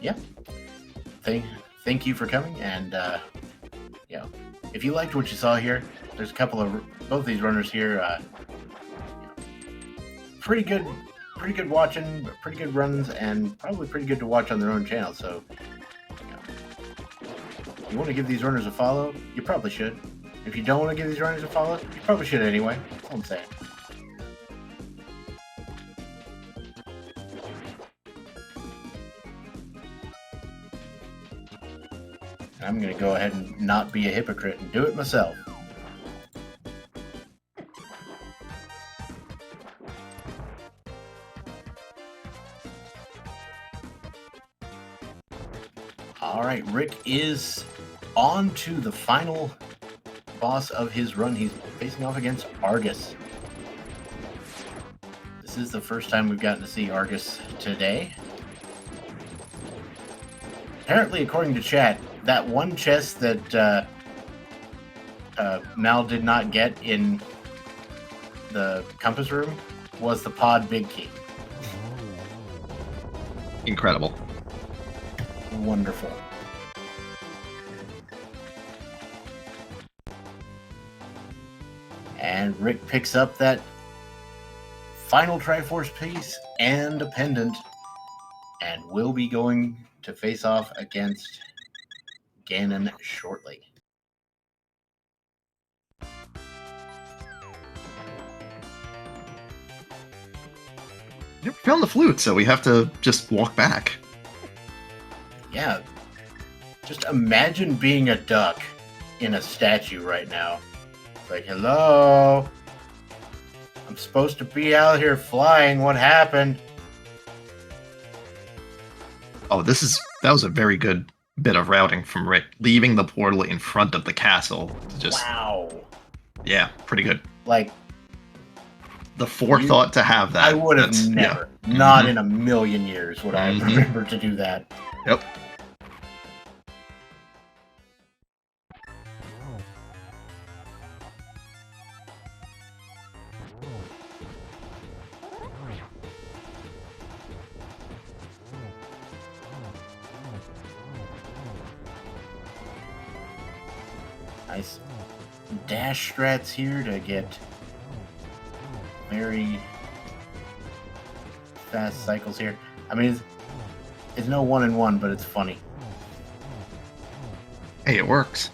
Yeah, thank you for coming, and if you liked what you saw here, there's a couple of both these runners here. Pretty good watching, pretty good runs, and probably pretty good to watch on their own channel. So, if you want to give these runners a follow, you probably should. If you don't want to give these runners a follow, you probably should anyway. That's all I'm saying. And I'm going to go ahead and not be a hypocrite and do it myself. All right, Rick is on to the final boss of his run. He's facing off against Argus. This is the first time we've gotten to see Argus today. Apparently, according to chat, that one chest that Mal did not get in the compass room was the pod big key. Incredible. Wonderful. And Rick picks up that final Triforce piece and a pendant, and will be going to face off against Ganon shortly. Yep, found the flute, so we have to just walk back. Yeah. Just imagine being a duck in a statue right now. It's like, hello? I'm supposed to be out here flying. What happened? Oh, that was a very good bit of routing from Rick, leaving the portal in front of the castle. Wow. Yeah, pretty good. Like, the forethought to have that. I would have never, not in a million years would I remember to do that. Yep. Nice dash strats here to get very fast cycles here. I mean, it's no 1-in-1, but it's funny. Hey, it works.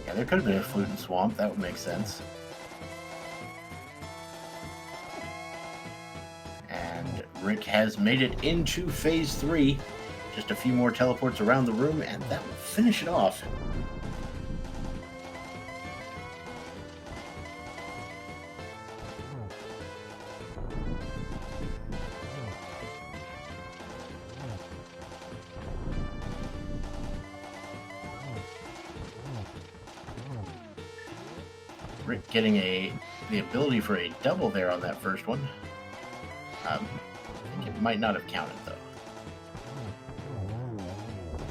Yeah, there could have been a flute and swamp. That would make sense. And Rick has made it into phase 3. Just a few more teleports around the room, and that will finish it off. Rick getting the ability for a double there on that first one. I think it might not have counted, though.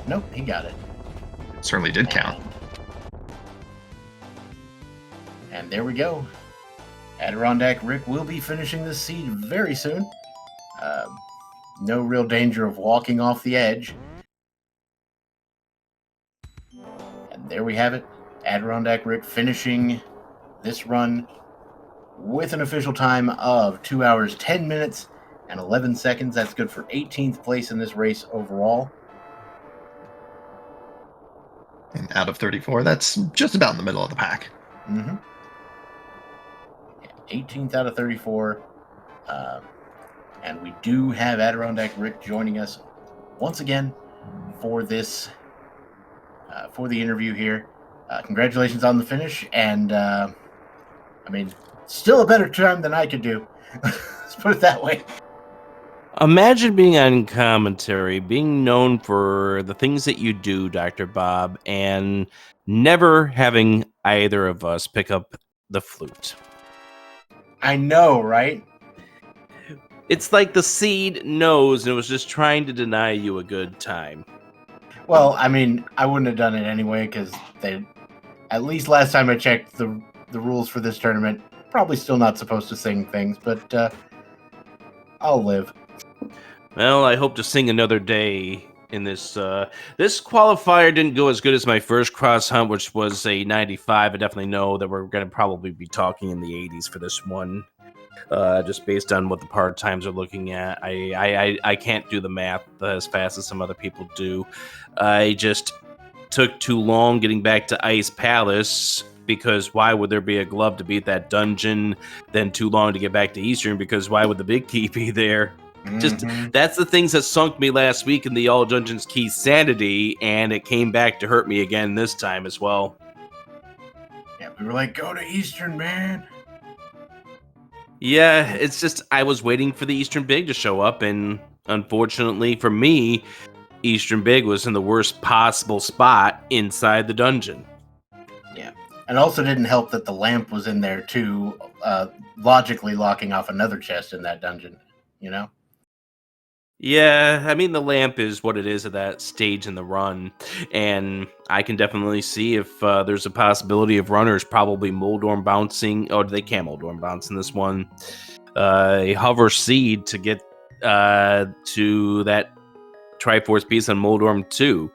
Nope, he got it. It certainly did count. And there we go. Adirondack Rick will be finishing this seed very soon. No real danger of walking off the edge. And there we have it. Adirondack Rick finishing this run with an official time of 2 hours, 10 minutes, and 11 seconds. That's good for 18th place in this race overall. And out of 34, that's just about in the middle of the pack. Mm-hmm. 18th out of 34. And we do have Adirondack Rick joining us once again for this, for the interview here. Congratulations on the finish. And, I mean, still a better time than I could do. Let's put it that way. Imagine being on commentary, being known for the things that you do, Dr. Bob, and never having either of us pick up the flute. I know, right? It's like the seed knows and it was just trying to deny you a good time. Well, I mean, I wouldn't have done it anyway, because they, at least last time I checked the rules for this tournament, probably still not supposed to sing things, but I'll live. Well, I hope to sing another day in this. This qualifier didn't go as good as my first cross hunt, which was a 95. I definitely know that we're going to probably be talking in the 80s for this one, just based on what the part times are looking at. I can't do the math as fast as some other people do. I just took too long getting back to Ice Palace, because why would there be a glove to beat that dungeon? Then too long to get back to Eastern, because why would the big key be there? Just that's the things that sunk me last week in the All Dungeons Key sanity, and it came back to hurt me again this time as well. Yeah, we were like, go to Eastern, man. Yeah, it's just I was waiting for the Eastern Big to show up, and unfortunately for me, Eastern Big was in the worst possible spot inside the dungeon. Yeah, and also didn't help that the lamp was in there too, logically locking off another chest in that dungeon, you know? Yeah, I mean, the lamp is what it is at that stage in the run, and I can definitely see if there's a possibility of runners probably Moldorm bouncing. Oh, they can't Moldorm bounce in this one. A hover seed to get to that Triforce piece on Moldorm 2.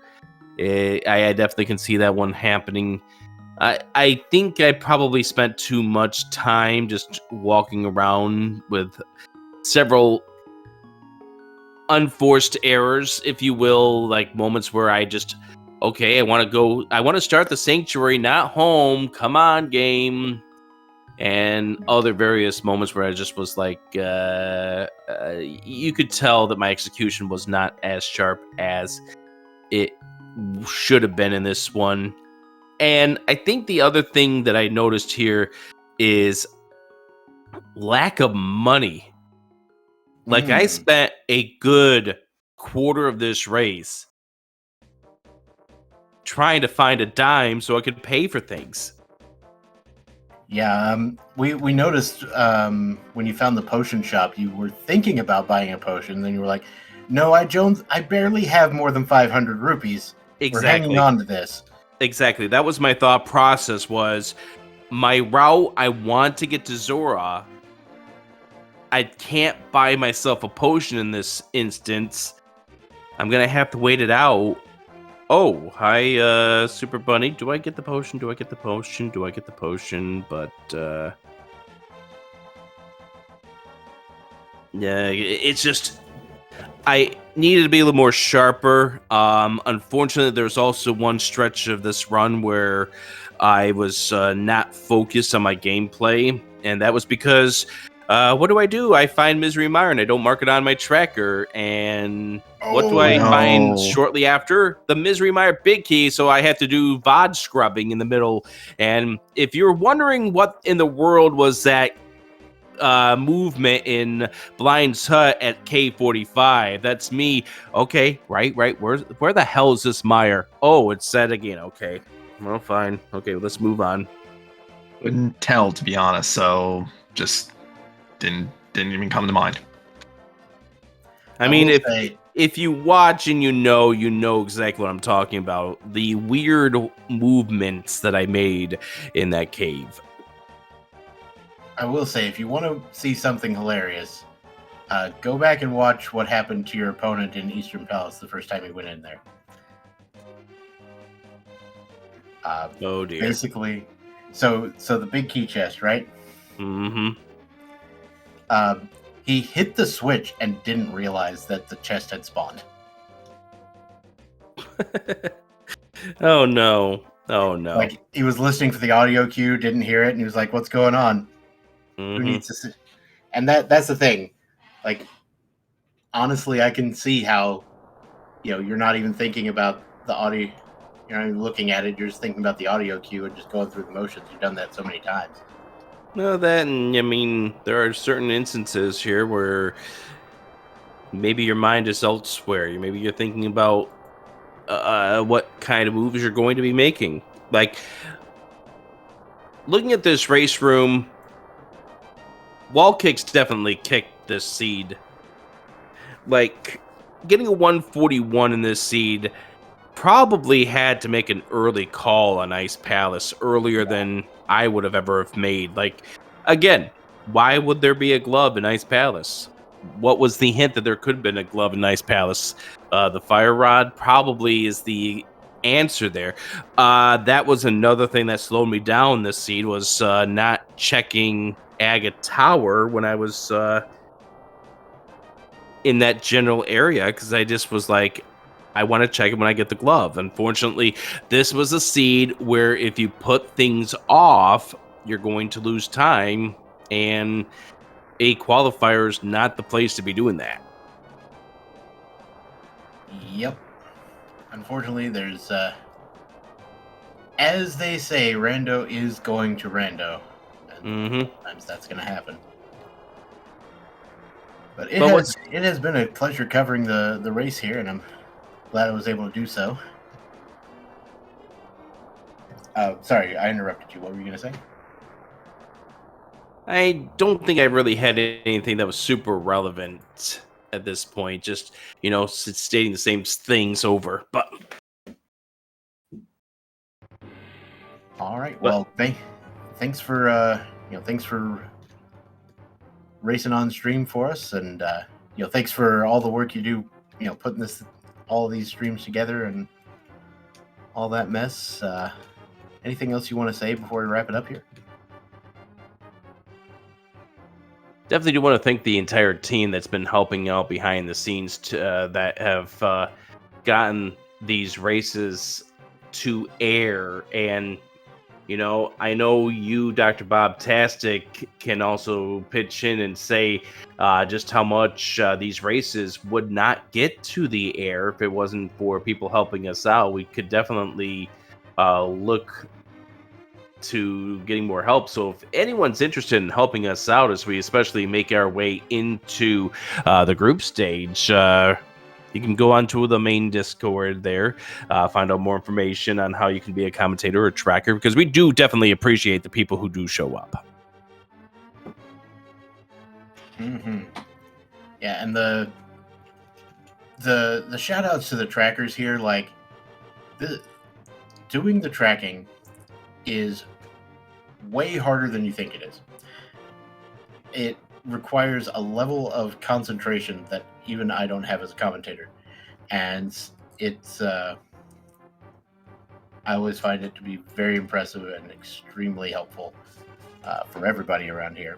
I definitely can see that one happening. I think I probably spent too much time just walking around with several unforced errors, if you will, like moments where I just, okay, I want to start the sanctuary, not home. Come on, game. And other various moments where I just was like, you could tell that my execution was not as sharp as it should have been in this one. And I think the other thing that I noticed here is lack of money. Like, I spent a good quarter of this race trying to find a dime so I could pay for things. Yeah, we noticed when you found the potion shop, you were thinking about buying a potion, then you were like, no, I barely have more than 500 rupees. We're hanging on to this. Exactly. That was my thought process, was my route, I want to get to Zora. I can't buy myself a potion in this instance. I'm going to have to wait it out. Oh, hi, Super Bunny. Do I get the potion? Do I get the potion? Do I get the potion? But, yeah, it's just, I needed to be a little more sharper. Unfortunately, there's also one stretch of this run where I was not focused on my gameplay, and that was because what do? I find Misery Mire and I don't mark it on my tracker, and what do I find shortly after? The Misery Mire Big Key, so I have to do VOD scrubbing in the middle. And if you're wondering what in the world was that movement in Blind's Hut at K45, that's me. Okay, right. Where the hell is this Mire? Oh, it's set again. Okay, well, fine. Okay, let's move on. Couldn't tell, to be honest, so just didn't even come to mind. I mean, if you watch and you know exactly what I'm talking about. The weird movements that I made in that cave. I will say, if you want to see something hilarious, go back and watch what happened to your opponent in Eastern Palace the first time he went in there. Oh dear. Basically, so the big key chest, right? Mm-hmm. He hit the switch and didn't realize that the chest had spawned. Oh no. Like, he was listening for the audio cue, didn't hear it, and he was like, what's going on? Mm-hmm. Who needs to see? And that's the thing. Like, honestly, I can see how, you're not even thinking about the audio. You're not even looking at it. You're just thinking about the audio cue and just going through the motions. You've done that so many times. No, that, and I mean, there are certain instances here where maybe your mind is elsewhere. Maybe you're thinking about what kind of moves you're going to be making. Like, looking at this race room, wall kicks definitely kicked this seed. Like, getting a 141 in this seed probably had to make an early call on Ice Palace earlier than I would have ever have made. Like, again, why would there be a glove in Ice Palace? What was the hint that there could have been a glove in Ice Palace? The fire rod probably is the answer there. That was another thing that slowed me down this seed, was not checking Agate Tower when I was in that general area, because I just was like, I want to check it when I get the glove. Unfortunately, this was a seed where if you put things off, you're going to lose time, and a qualifier is not the place to be doing that. Yep. Unfortunately, there's, as they say, rando is going to rando. And sometimes that's going to happen. But it has been a pleasure covering the race here, and I'm glad I was able to do so. Sorry, I interrupted you. What were you going to say? I don't think I really had anything that was super relevant at this point. Just, stating the same things over. But all right. Well, thanks for racing on stream for us, and thanks for all the work you do. Putting all these streams together and all that mess. anything else you want to say before we wrap it up here? Definitely do want to thank the entire team that's been helping out behind the scenes that have gotten these races to air. And, you know, I know you, Dr. Bob Tastic, can also pitch in and say just how much these races would not get to the air if it wasn't for people helping us out. We could definitely look to getting more help. So if anyone's interested in helping us out as we especially make our way into the group stage, you can go onto the main Discord there, find out more information on how you can be a commentator or tracker, because we do definitely appreciate the people who do show up. Mm-hmm. Yeah, and the shout outs to the trackers here, like doing the tracking is way harder than you think it is. It requires a level of concentration that even I don't have as a commentator, and it's I always find it to be very impressive and extremely helpful for everybody around here.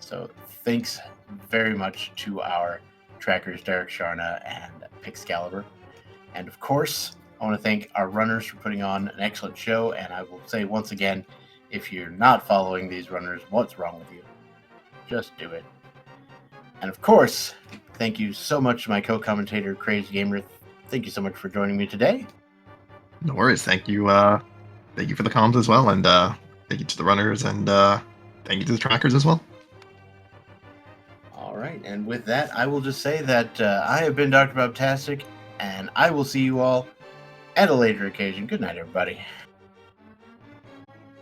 So thanks very much to our trackers, Derek Sharna and Pixcalibur. And of course, I want to thank our runners for putting on an excellent show. And I will say once again, if you're not following these runners, what's wrong with you? Just do it. And of course, thank you so much to my co-commentator, Crazy Gamer. Thank you so much for joining me today. No worries. Thank you. Thank you for the comms as well, and thank you to the runners, and thank you to the trackers as well. All right, and with that, I will just say that I have been Dr. Bobtastic, and I will see you all at a later occasion. Good night, everybody.